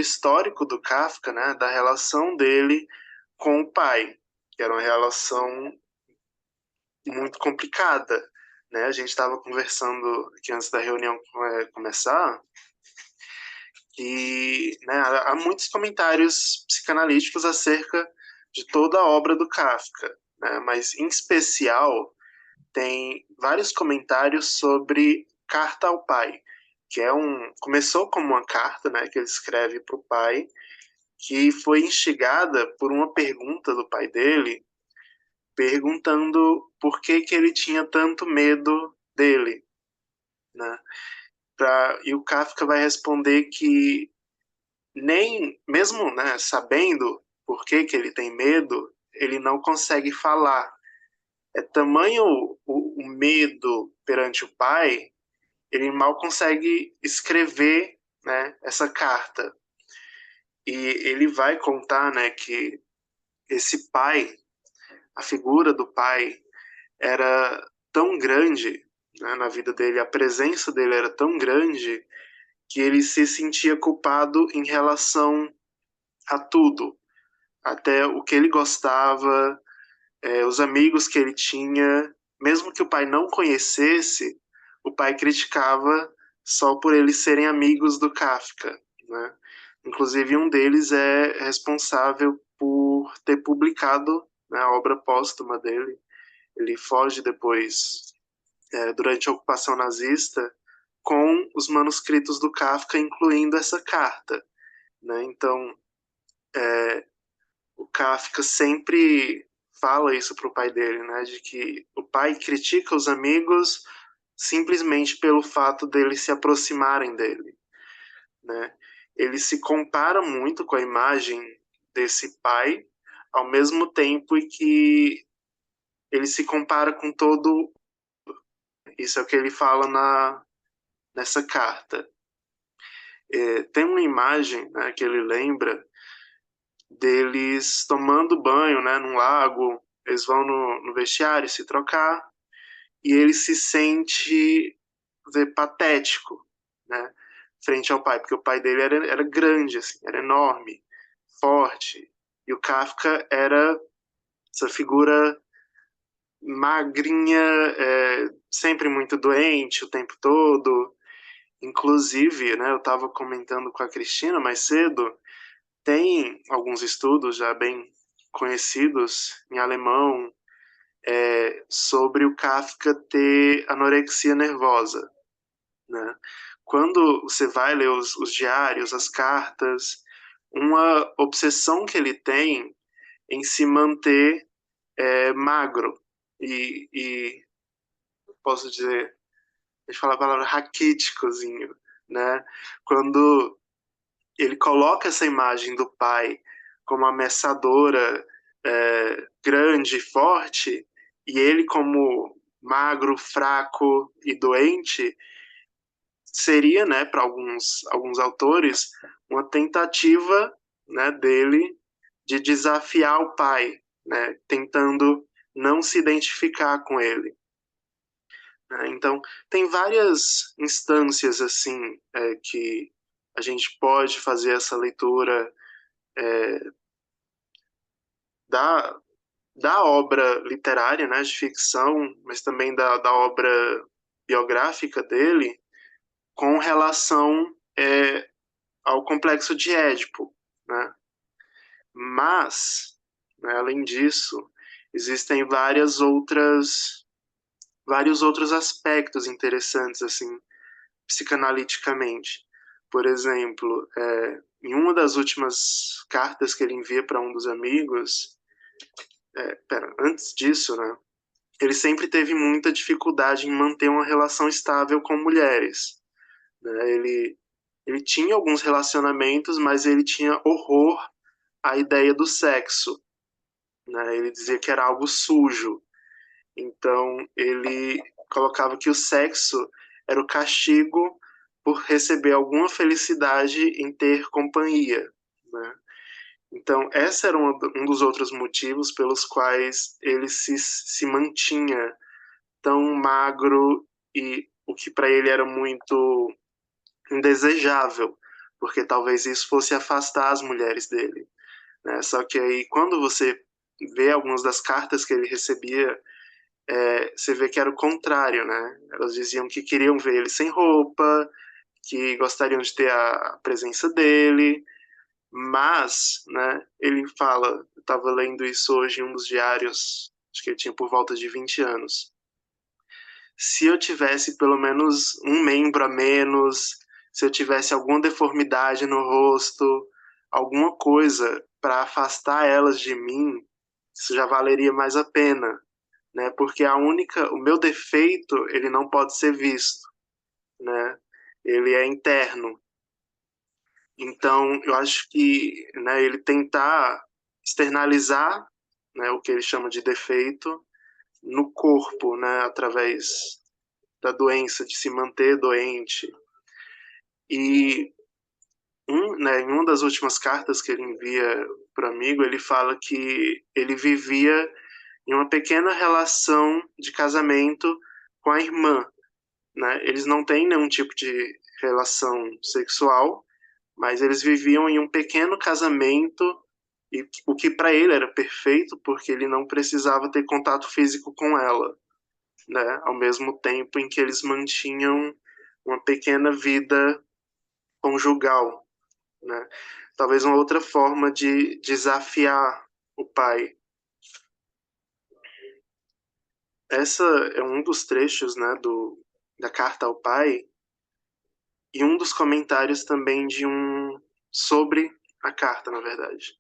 histórico do Kafka, né, da relação dele com o pai, que era uma relação muito complicada, né? A gente estava conversando aqui antes da reunião começar, e né, há muitos comentários psicanalíticos acerca de toda a obra do Kafka, né? Mas em especial tem vários comentários sobre Carta ao Pai, que começou como uma carta, né, que ele escreve para o pai, que foi instigada por uma pergunta do pai dele, perguntando por que ele tinha tanto medo dele, né? E o Kafka vai responder que nem mesmo, né, sabendo por que ele tem medo, ele não consegue falar. É tamanho o medo perante o pai, ele mal consegue escrever, né, essa carta. E ele vai contar, né, que esse pai, a figura do pai, era tão grande, né, na vida dele, a presença dele era tão grande que ele se sentia culpado em relação a tudo, até o que ele gostava, os amigos que ele tinha, mesmo que o pai não conhecesse, o pai criticava só por eles serem amigos do Kafka, né? Inclusive, um deles é responsável por ter publicado, né, a obra póstuma dele. Ele foge depois, durante a ocupação nazista, com os manuscritos do Kafka, incluindo essa carta, né? Então, o Kafka sempre fala isso para o pai dele, né? De que o pai critica os amigos simplesmente pelo fato deles se aproximarem dele, né? Ele se compara muito com a imagem desse pai, ao mesmo tempo em que ele se compara com todo. Isso é o que ele fala nessa carta. Tem uma imagem, né, que ele lembra deles tomando banho, né, num lago. Eles vão no vestiário se trocar e ele se sente patético, né, frente ao pai, porque o pai dele era grande, assim, era enorme, forte, e o Kafka era essa figura magrinha, sempre muito doente o tempo todo. Inclusive, né, eu estava comentando com a Cristina mais cedo, tem alguns estudos já bem conhecidos em alemão sobre o Kafka ter anorexia nervosa, né? Quando você vai ler os diários, as cartas, uma obsessão que ele tem em se manter magro e posso dizer, deixa eu falar a palavra raquíticozinho, né? Quando ele coloca essa imagem do pai como ameaçadora, grande, forte, e ele como magro, fraco e doente, seria, né, para alguns autores, uma tentativa, né, dele de desafiar o pai, né, tentando não se identificar com ele. Então, tem várias instâncias assim que a gente pode fazer essa leitura da, da obra literária, né, de ficção, mas também da obra biográfica dele, com relação ao complexo de Édipo, né? Mas, né, além disso, existem vários outros aspectos interessantes, assim, psicanaliticamente. Por exemplo, em uma das últimas cartas que ele envia para um dos amigos, antes disso, né, ele sempre teve muita dificuldade em manter uma relação estável com mulheres, né? Ele tinha alguns relacionamentos, mas ele tinha horror à ideia do sexo, né? Ele dizia que era algo sujo. Então, ele colocava que o sexo era o castigo por receber alguma felicidade em ter companhia, né? Então, esse era um dos outros motivos pelos quais ele se mantinha tão magro e o que para ele era muito indesejável, porque talvez isso fosse afastar as mulheres dele, né? Só que aí, quando você vê algumas das cartas que ele recebia, você vê que era o contrário, né? Elas diziam que queriam ver ele sem roupa, que gostariam de ter a presença dele, mas, né, ele fala, eu estava lendo isso hoje em um dos diários, acho que ele tinha por volta de 20 anos. Se eu tivesse pelo menos um membro a menos, se eu tivesse alguma deformidade no rosto, alguma coisa para afastar elas de mim, isso já valeria mais a pena, né? Porque o meu defeito, ele não pode ser visto, né? Ele é interno. Então, eu acho que, né, ele tentar externalizar, né, o que ele chama de defeito no corpo, né, através da doença, de se manter doente. E né, em uma das últimas cartas que ele envia para o amigo, ele fala que ele vivia em uma pequena relação de casamento com a irmã, né? Eles não têm nenhum tipo de relação sexual, mas eles viviam em um pequeno casamento e o que para ele era perfeito, porque ele não precisava ter contato físico com ela, né? Ao mesmo tempo em que eles mantinham uma pequena vida conjugal, né? Talvez uma outra forma de desafiar o pai. Essa é um dos trechos, né, da carta ao pai e um dos comentários também sobre a carta, na verdade.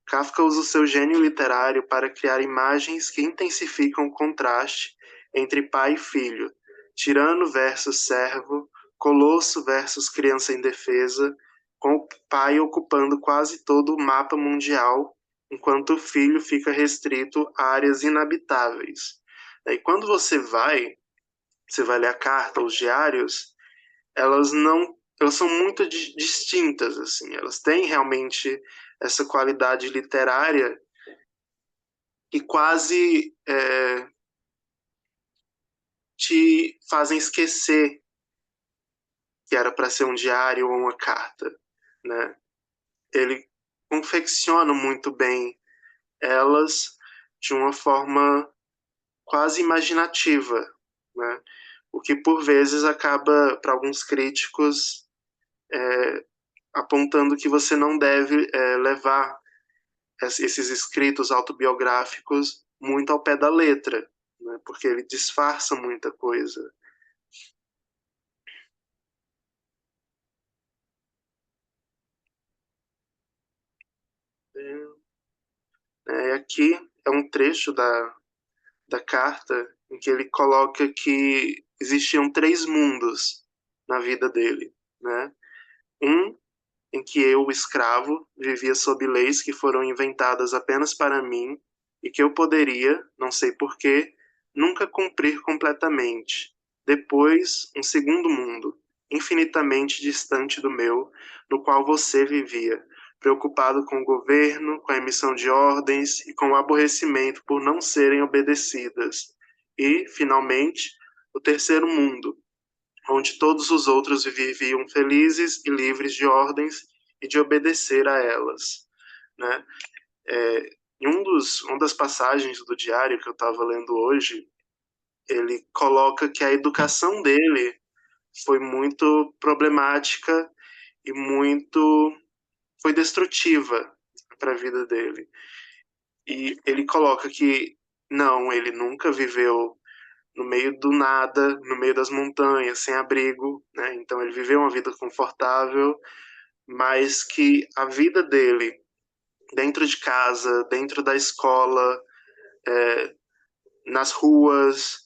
Kafka usa o seu gênio literário para criar imagens que intensificam o contraste entre pai e filho, tirano versus servo, colosso versus criança indefesa, com o pai ocupando quase todo o mapa mundial, enquanto o filho fica restrito a áreas inabitáveis. E quando você vai ler a carta, os diários, elas são muito distintas, assim, elas têm realmente essa qualidade literária que quase te fazem esquecer que era para ser um diário ou uma carta, né? Ele confecciona muito bem elas de uma forma quase imaginativa, né? O que por vezes acaba, para alguns críticos, apontando que você não deve levar esses escritos autobiográficos muito ao pé da letra, né? Porque ele disfarça muita coisa. Aqui é um trecho da carta em que ele coloca que existiam 3 mundos na vida dele, né? Um em que eu, escravo, vivia sob leis que foram inventadas apenas para mim e que eu poderia, não sei porquê, nunca cumprir completamente. Depois, um segundo mundo, infinitamente distante do meu, no qual você vivia, preocupado com o governo, com a emissão de ordens e com o aborrecimento por não serem obedecidas. E, finalmente, o terceiro mundo, onde todos os outros viviam felizes e livres de ordens e de obedecer a elas, né? Em uma das passagens do diário que eu estava lendo hoje, ele coloca que a educação dele foi muito problemática e foi destrutiva para a vida dele. E ele coloca que não, ele nunca viveu no meio do nada, no meio das montanhas, sem abrigo, né? Então ele viveu uma vida confortável, mas que a vida dele dentro de casa, dentro da escola, nas ruas,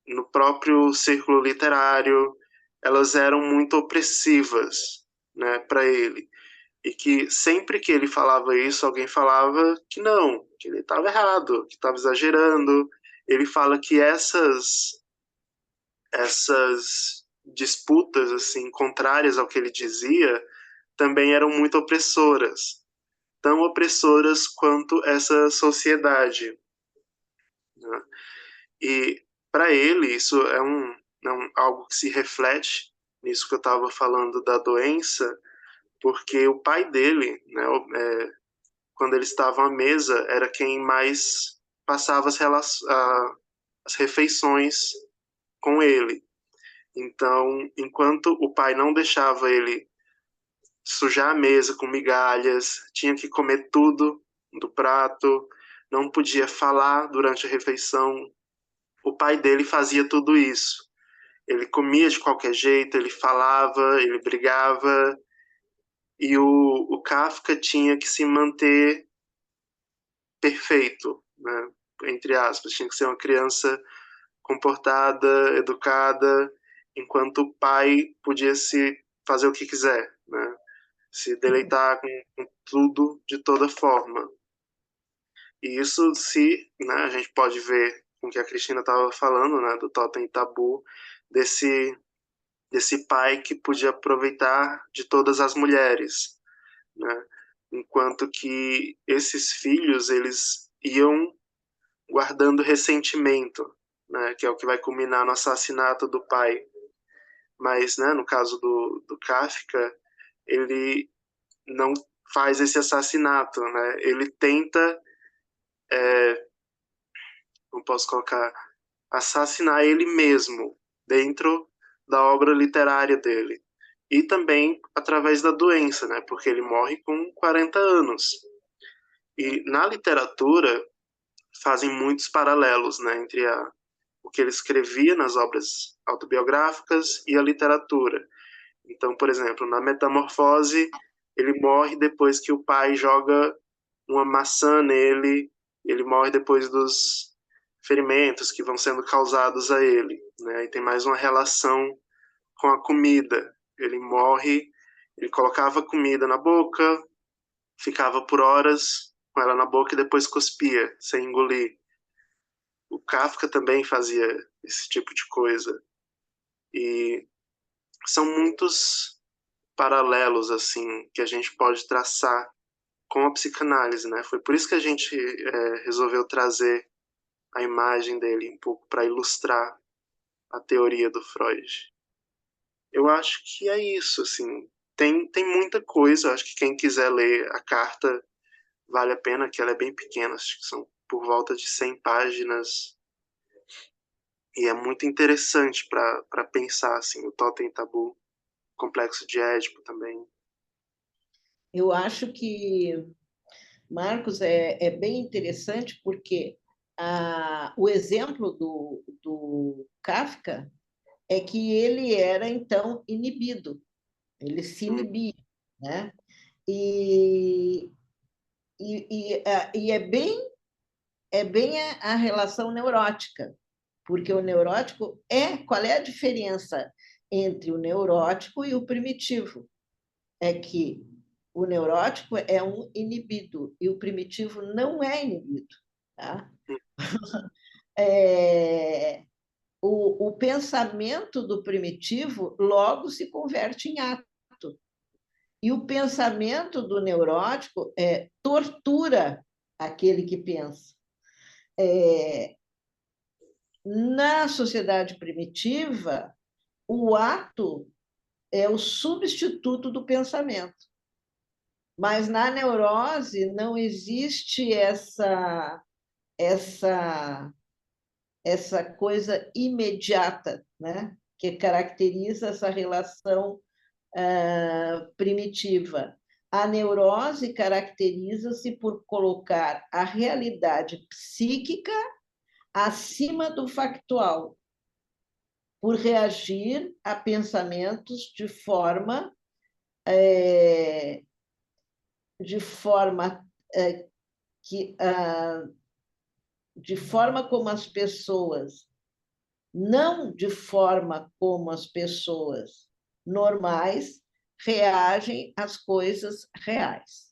no próprio círculo literário, elas eram muito opressivas, né, para ele. E que sempre que ele falava isso, alguém falava que não, que ele estava errado, que estava exagerando. Ele fala que essas disputas assim contrárias ao que ele dizia também eram muito opressoras, tão opressoras quanto essa sociedade, né? E para ele isso algo que se reflete nisso que eu estava falando da doença, porque o pai dele, né, quando eles estavam à mesa, era quem mais passava as refeições com ele. Então, enquanto o pai não deixava ele sujar a mesa com migalhas, tinha que comer tudo do prato, não podia falar durante a refeição, o pai dele fazia tudo isso. Ele comia de qualquer jeito, ele falava, ele brigava, e o Kafka tinha que se manter perfeito, né? Entre aspas, tinha que ser uma criança comportada, educada, enquanto o pai podia se fazer o que quiser, né? Se deleitar com tudo de toda forma. E isso né, a gente pode ver com o que a Cristina estava falando, né, do Totem Tabu, desse pai que podia aproveitar de todas as mulheres, né? Enquanto que esses filhos, eles iam guardando ressentimento, né, que é o que vai culminar no assassinato do pai. Mas, né, no caso do Kafka, ele não faz esse assassinato, né? Ele tenta, não posso colocar, assassinar ele mesmo dentro da obra literária dele. E também através da doença, né? Porque ele morre com 40 anos. E na literatura fazem muitos paralelos, né, entre o que ele escrevia nas obras autobiográficas e a literatura. Então, por exemplo, na Metamorfose, ele morre depois que o pai joga uma maçã nele, ele morre depois dos ferimentos que vão sendo causados a ele, né? E tem mais uma relação com a comida. Ele morre, ele colocava comida na boca, ficava por horas com ela na boca e depois cuspia, sem engolir. O Kafka também fazia esse tipo de coisa. E são muitos paralelos assim que a gente pode traçar com a psicanálise, né? Foi por isso que a gente resolveu trazer a imagem dele um pouco para ilustrar a teoria do Freud. Eu acho que é isso, assim. Tem muita coisa, acho que quem quiser ler a carta vale a pena, que ela é bem pequena, acho que são por volta de 100 páginas. E é muito interessante para pensar, assim, o Totem e Tabu, o Complexo de Édipo também. Eu acho que, Marcos, é bem interessante porque o exemplo do Kafka é que ele era, então, inibido, ele se inibia, né? E, e é bem a relação neurótica, porque o neurótico qual é a diferença entre o neurótico e o primitivo? É que o neurótico é um inibido e o primitivo não é inibido. Tá? O pensamento do primitivo logo se converte em ato. E o pensamento do neurótico tortura aquele que pensa. Na sociedade primitiva, o ato é o substituto do pensamento. Mas na neurose não existe essa coisa imediata, né? Que caracteriza essa relação primitiva. A neurose caracteriza-se por colocar a realidade psíquica acima do factual, por reagir a pensamentos de forma que de forma como as pessoas, não de forma como as pessoas normais reagem às coisas reais.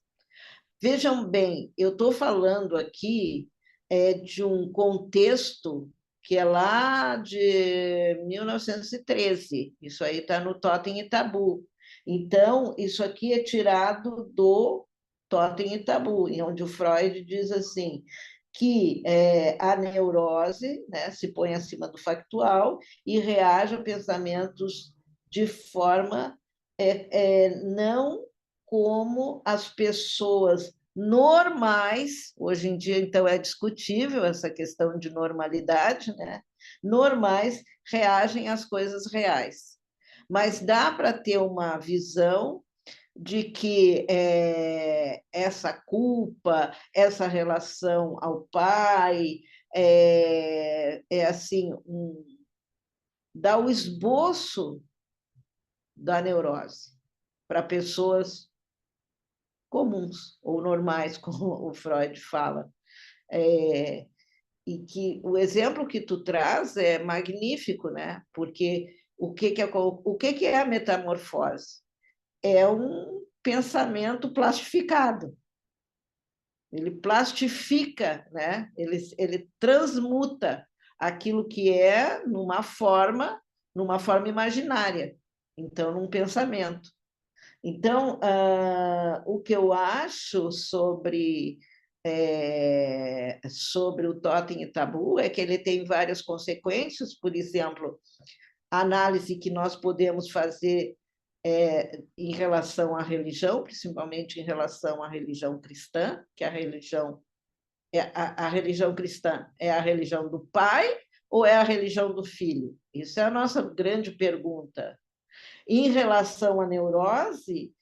Vejam bem, eu estou falando aqui de um contexto que é lá de 1913. Isso aí está no Totem e Tabu. Então, isso aqui é tirado do Totem e Tabu, onde o Freud diz assim que a neurose, né, se põe acima do factual e reage a pensamentos de forma não como as pessoas normais, hoje em dia, então, é discutível essa questão de normalidade, né? Normais reagem às coisas reais. Mas dá para ter uma visão de que essa culpa, essa relação ao pai, assim, dá o esboço da neurose para pessoas comuns ou normais, como o Freud fala. E que o exemplo que tu traz é magnífico, né? Porque o que é a metamorfose? É um pensamento plastificado. Ele plastifica, né? Ele transmuta aquilo que é numa forma imaginária, então num pensamento. Então, o que eu acho sobre o Totem e Tabu é que ele tem várias consequências, por exemplo, a análise que nós podemos fazer em relação à religião, principalmente em relação à religião cristã, que a religião cristã é a religião do pai ou é a religião do filho? Isso é a nossa grande pergunta. Em relação à neurose,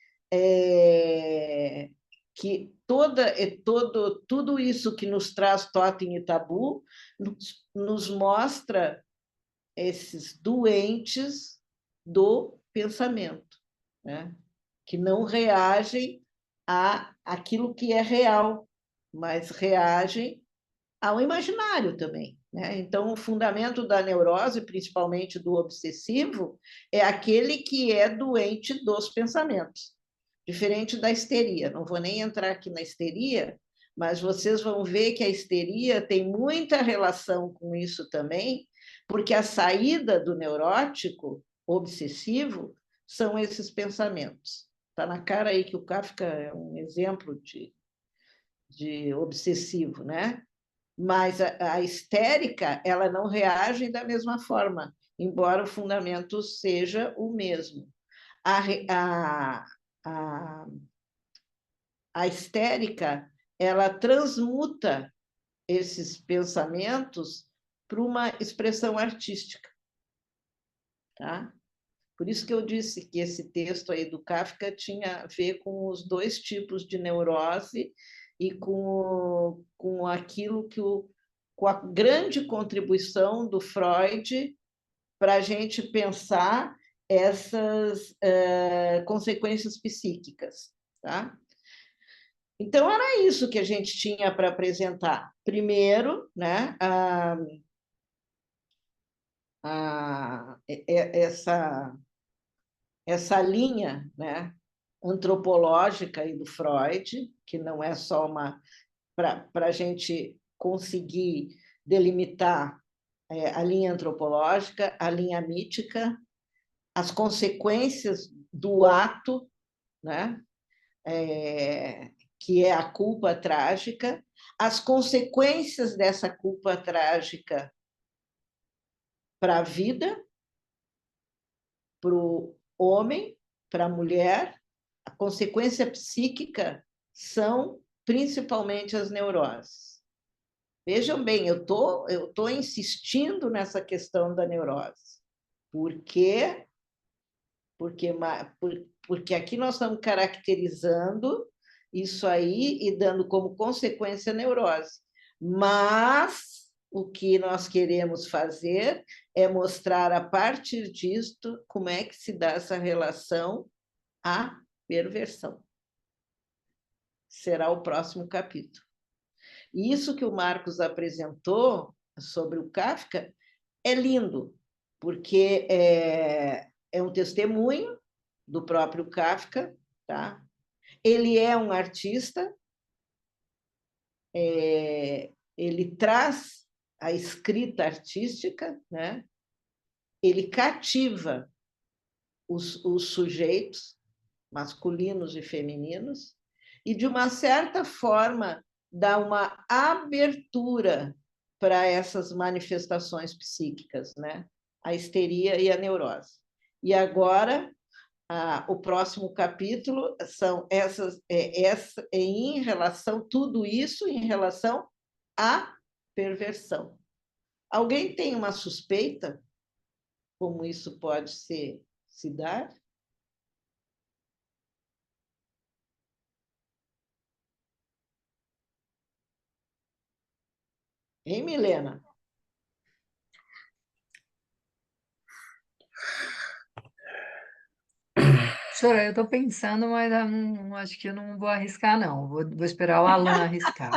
que tudo isso que nos traz Totem e Tabu nos mostra esses doentes do pensamento, né? Que não reagem àquilo que é real, mas reagem ao imaginário também. Né? Então, o fundamento da neurose, principalmente do obsessivo, é aquele que é doente dos pensamentos, diferente da histeria. Não vou nem entrar aqui na histeria, mas vocês vão ver que a histeria tem muita relação com isso também, porque a saída do neurótico obsessivo são esses pensamentos. Está na cara aí que o Kafka é um exemplo de obsessivo, né? Mas a histérica, ela não reage da mesma forma, embora o fundamento seja o mesmo. A, a, a histérica, ela transmuta esses pensamentos para uma expressão artística. Tá? Por isso que eu disse que esse texto aí do Kafka tinha a ver com os dois tipos de neurose e com aquilo com a grande contribuição do Freud para a gente pensar essas consequências psíquicas. Tá? Então, era isso que a gente tinha para apresentar. Primeiro, né, essa linha, né, antropológica aí do Freud, que não é só uma para a gente conseguir delimitar a linha antropológica, a linha mítica, as consequências do ato, né, que é a culpa trágica, as consequências dessa culpa trágica para a vida, para o homem, para a mulher, a consequência psíquica são principalmente as neuroses. Vejam bem, eu tô insistindo nessa questão da neurose. Por quê? Porque aqui nós estamos caracterizando isso aí e dando como consequência a neurose. Mas o que nós queremos fazer é mostrar, a partir disto, como é que se dá essa relação à perversão. Será o próximo capítulo. E isso que o Marcos apresentou sobre o Kafka é lindo, porque é um testemunho do próprio Kafka, tá? Ele é um artista, ele traz a escrita artística, né? Ele cativa os sujeitos, masculinos e femininos, e, de uma certa forma, dá uma abertura para essas manifestações psíquicas, né? A histeria e a neurose. E agora, o próximo capítulo são em relação, tudo isso em relação à perversão. Alguém tem uma suspeita como isso pode se dar? Hein, Milena? Professora, eu estou pensando, mas eu não, acho que eu não vou arriscar, não. Vou esperar o aluno arriscar.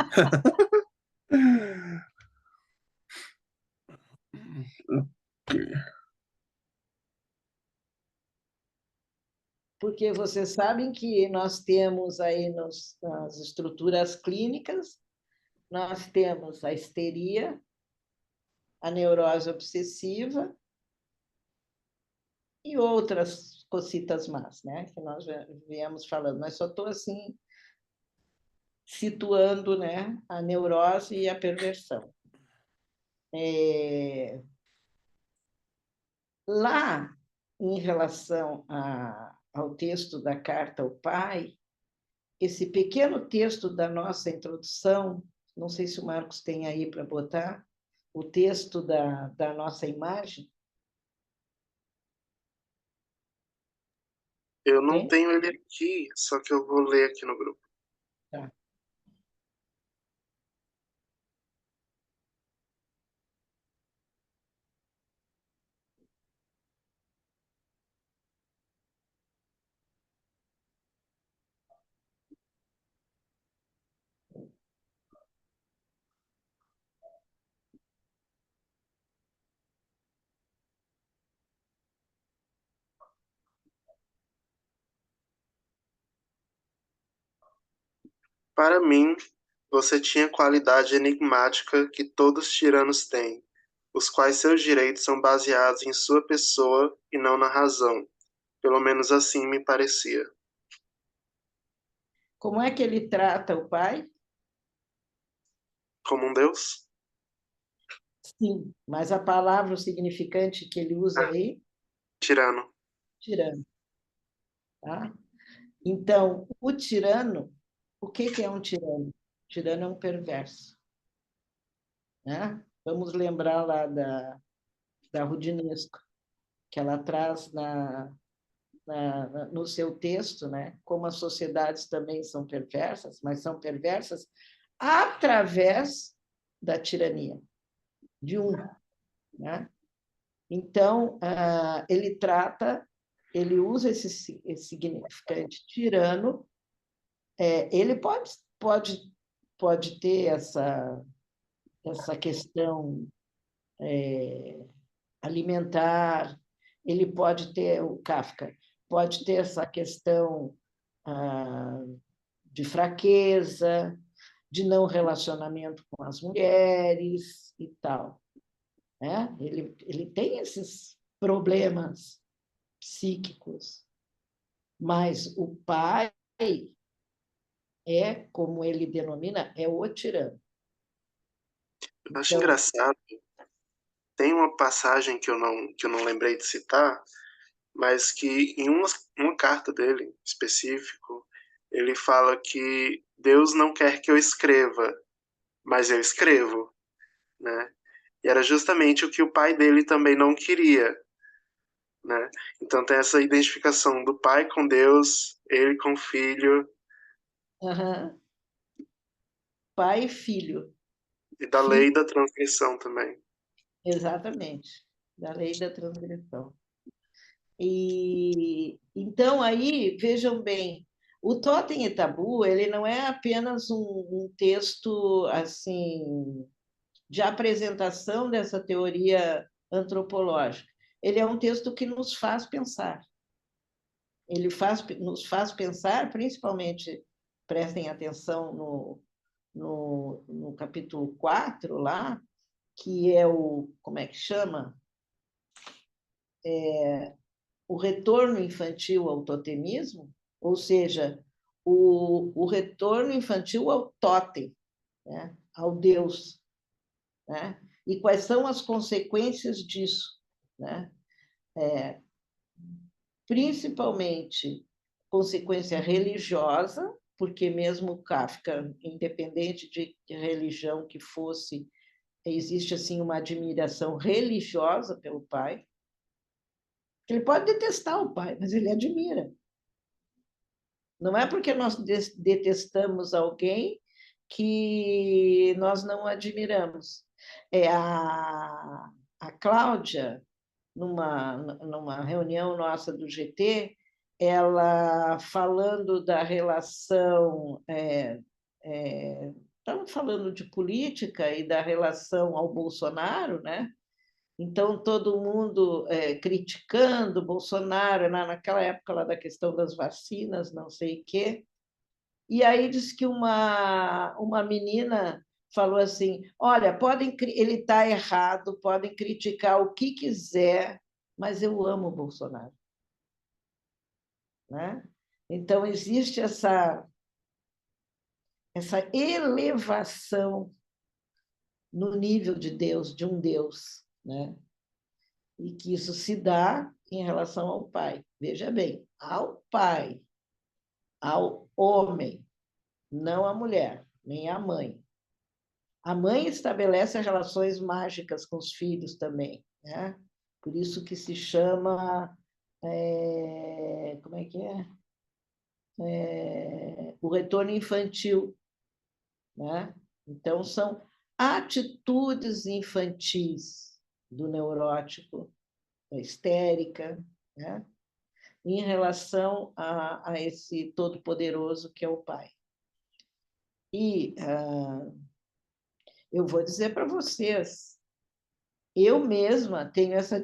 Porque vocês sabem que nós temos aí nas estruturas clínicas, nós temos a histeria, a neurose obsessiva e outras cositas más, né? Que nós já viemos falando, mas só estou assim situando, né, a neurose e a perversão. Lá, em relação ao texto da carta ao pai, esse pequeno texto da nossa introdução, não sei se o Marcos tem aí para botar, o texto da nossa imagem. Eu não Tem? tenho ele aqui, só que eu vou ler aqui no grupo. Tá. Para mim, você tinha qualidade enigmática que todos os tiranos têm, os quais seus direitos são baseados em sua pessoa e não na razão. Pelo menos assim me parecia. Como é que ele trata o pai? Como um deus? Sim, mas a palavra, o significante que ele usa Ah, aí, tirano. tirano. Tá? Então, o tirano, o que é um tirano? O tirano é um perverso. Né? Vamos lembrar lá da Rudinesco, que ela traz no seu texto, né, como as sociedades também são perversas, mas são perversas através da tirania de um, né? Então, ele usa esse significante tirano, ele pode ter essa questão alimentar, ele pode ter, o Kafka, pode ter essa questão de fraqueza, de não relacionamento com as mulheres e tal. Né? Ele tem esses problemas psíquicos, mas o pai como ele denomina, é o tirano. Eu acho Então, engraçado. Tem uma passagem que eu não lembrei de citar, mas que em uma carta dele, específico, ele fala que Deus não quer que eu escreva, mas eu escrevo, né? E era justamente o que o pai dele também não queria, né? Então tem essa identificação do pai com Deus, ele com o filho, pai e filho. e da lei da transgressão também. Exatamente, da lei da transgressão. E então aí vejam bem, o Totem e Tabu ele não é apenas um texto assim de apresentação dessa teoria antropológica. Ele é um texto que nos faz pensar. Ele nos faz pensar, principalmente, prestem atenção no capítulo 4 lá, que é como é que chama? O retorno infantil ao totemismo, ou seja, o retorno infantil ao totem, né? Ao Deus. Né? E quais são as consequências disso? Né? Principalmente consequência religiosa, porque mesmo Kafka, independente de religião que fosse, existe assim uma admiração religiosa pelo pai. Ele pode detestar o pai, mas ele admira. Não é porque nós detestamos alguém que nós não admiramos. A Cláudia, numa reunião nossa do GT, ela falando da relação, estamos falando de política e da relação ao Bolsonaro, né? Então, todo mundo criticando Bolsonaro, naquela época lá da questão das vacinas, não sei o quê. E aí diz que uma menina falou assim, olha, ele está errado, podem criticar o que quiser, mas eu amo o Bolsonaro. Né? Então, existe essa elevação no nível de Deus, de um Deus, né? E que isso se dá em relação ao pai. Veja bem, ao pai, ao homem, não à mulher, nem à mãe. A mãe estabelece as relações mágicas com os filhos também, né? Por isso que se chama, como é que é? O retorno infantil, né? Então, são atitudes infantis do neurótico, da histérica, né? Em relação a esse todo-poderoso que é o pai. E eu vou dizer para vocês, eu mesma tenho essa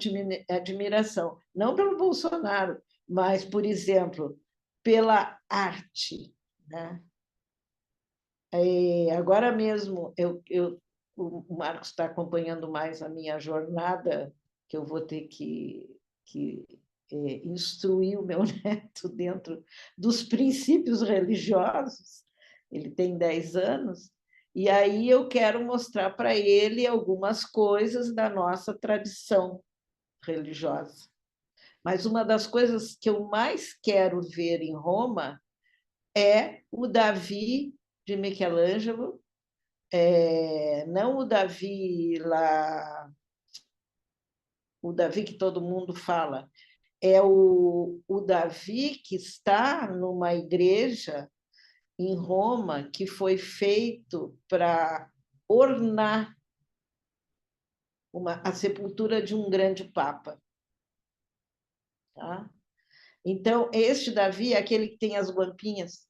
admiração, não pelo Bolsonaro, mas, por exemplo, pela arte. Né? Agora mesmo, o Marcos está acompanhando mais a minha jornada, que eu vou ter que instruir o meu neto dentro dos princípios religiosos. Ele tem 10 anos, e aí eu quero mostrar para ele algumas coisas da nossa tradição religiosa. Mas uma das coisas que eu mais quero ver em Roma é o Davi de Michelangelo, não o Davi lá, o Davi que todo mundo fala, é o Davi que está numa igreja em Roma que foi feito para ornar a sepultura de um grande papa. Tá? Então, este Davi é aquele que tem as guampinhas.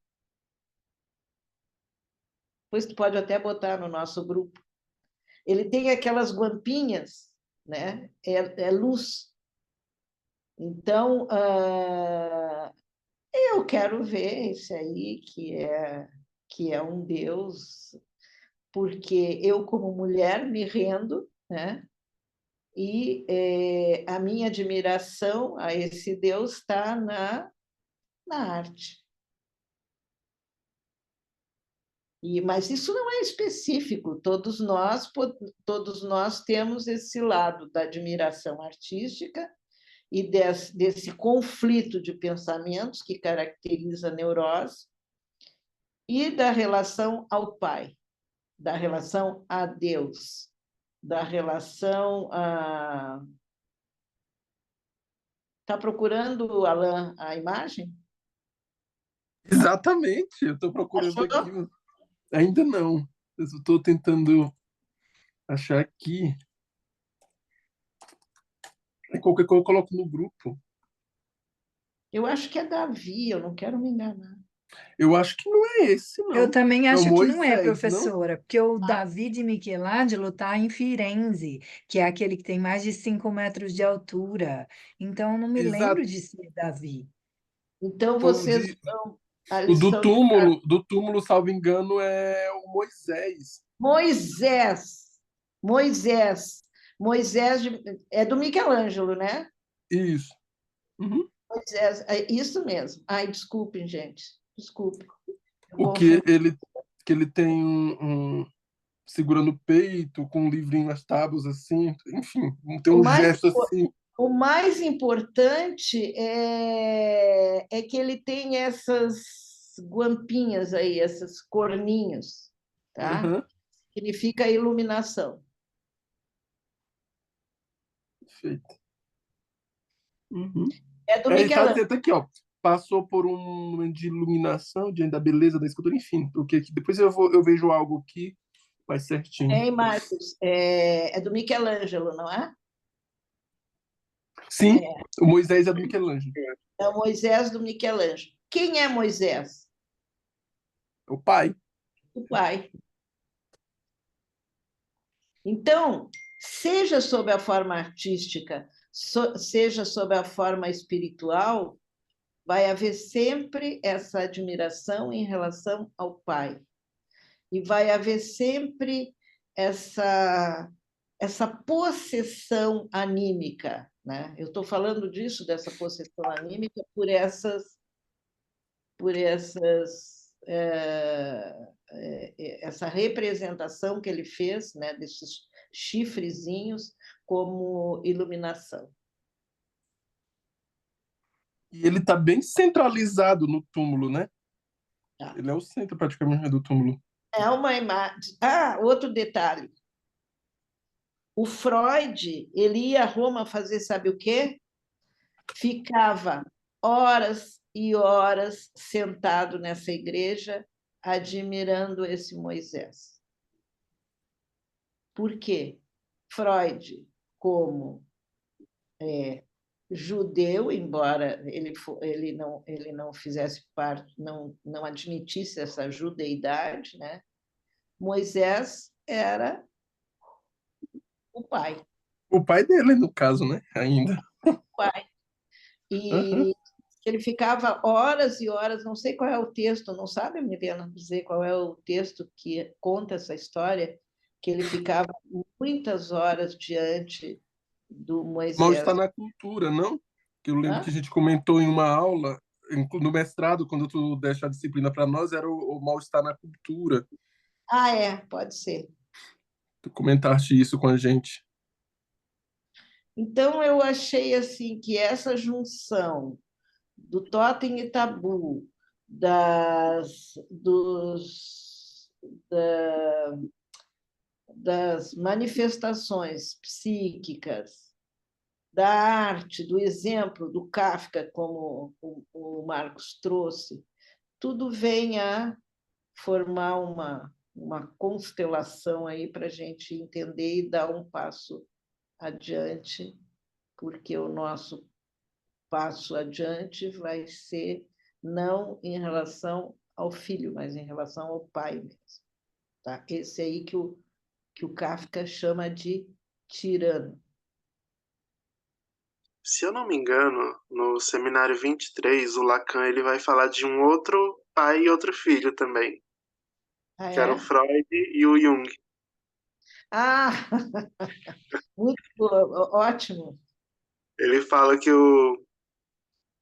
Depois tu pode até botar no nosso grupo. Ele tem aquelas guampinhas, né? É luz. Então, eu quero ver esse aí, que é um Deus, porque eu, como mulher, me rendo, né? E a minha admiração a esse Deus está na arte. Mas isso não é específico, todos nós temos esse lado da admiração artística e desse conflito de pensamentos que caracteriza a neurose e da relação ao pai, da relação a Deus, da relação a... Está procurando, Alain, a imagem? Exatamente, eu estou procurando Achou? aqui. Ainda não. Eu estou tentando achar aqui. Qualquer coisa eu coloco no grupo. Eu acho que é Davi, eu não quero me enganar. Eu acho que não é esse, Eu não. também É o acho que não é, Moisés, não? professora, porque o Davi de Michelangelo está em Firenze, que é aquele que tem mais de 5 metros de altura. Então, eu não me lembro Exato. de ser Davi. Então, O, vocês de, vão à o lição de do túmulo, salvo engano, é o Moisés. Moisés. Moisés. Moisés é do Michelangelo, né? Isso. Uhum. Moisés, é isso mesmo. Ai, desculpem, gente. Desculpe. Eu O confundo. que ele tem segurando o peito, com um livrinho nas tábuas, assim. Enfim, tem O um mais, gesto assim. o mais importante é que ele tem essas guampinhas aí, esses corninhos, tá? Uhum. Significa iluminação. Perfeito. Uhum. É do Ele está Michelangelo. dizendo aqui, ó. Passou por um momento de iluminação, da beleza da escultura, enfim. Porque depois eu vejo algo aqui mais certinho. Hein, Marcos? É do Michelangelo, não é? Sim, o Moisés é do Michelangelo. É o Moisés do Michelangelo. Quem é Moisés? O pai. O pai. Então, seja sob a forma artística, seja sob a forma espiritual, vai haver sempre essa admiração em relação ao pai. E vai haver sempre essa possessão anímica, né? Eu estou falando disso, dessa possessão anímica, por essa representação que ele fez, né, desses chifrezinhos como iluminação. E ele está bem centralizado no túmulo, né? Tá? Ele é o centro praticamente do túmulo. É uma imagem. Outro detalhe. O Freud, ele ia a Roma fazer sabe o quê? Ficava horas e horas sentado nessa igreja, admirando esse Moisés. Por quê? Freud, como judeu, embora ele não fizesse parte, não admitisse essa judeidade, né? Moisés era o pai. O pai dele, no caso, né? Ainda. O pai. Uhum. E ele ficava horas e horas, não sei qual é o texto, não sabe, Milena, dizer qual é o texto que conta essa história, que ele ficava muitas horas diante do Mal está Moisés. na cultura, não? Que eu lembro Hã? que a gente comentou em uma aula, no mestrado, quando tu deste a disciplina para nós, era o mal estar na cultura. Pode ser. Tu comentaste isso com a gente. Então, eu achei assim que essa junção do totem e tabu, das, dos, da, das manifestações psíquicas, da arte, do exemplo do Kafka, como o Marcos trouxe, tudo vem a formar uma constelação aí para a gente entender e dar um passo adiante, porque o nosso passo adiante vai ser não em relação ao filho, mas em relação ao pai mesmo. Tá? Esse aí que o Kafka chama de tirano. Se eu não me engano, no seminário 23, o Lacan ele vai falar de um outro pai e outro filho também, Ah, que era o é? Freud e o Jung. Ah, muito ótimo. Ele fala que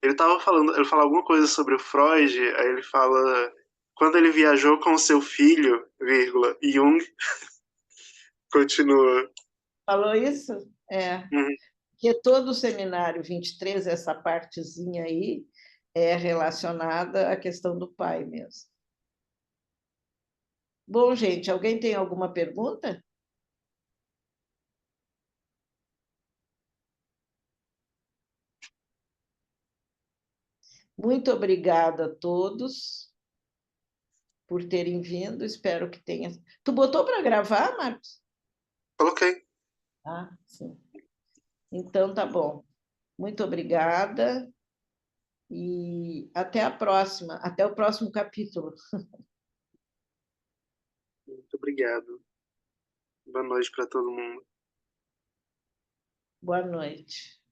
ele tava falando, ele fala alguma coisa sobre o Freud, aí ele fala quando ele viajou com o seu filho, vírgula, Jung continua. Falou isso? É. Uhum. Porque todo o seminário 23, essa partezinha aí, é relacionada à questão do pai mesmo. Bom, gente, alguém tem alguma pergunta? Muito obrigada a todos por terem vindo. Espero que tenha. Tu botou para gravar, Marcos? Coloquei. Ah, sim. Então tá bom. Muito obrigada e até a próxima, até o próximo capítulo. Muito obrigado. Boa noite para todo mundo. Boa noite.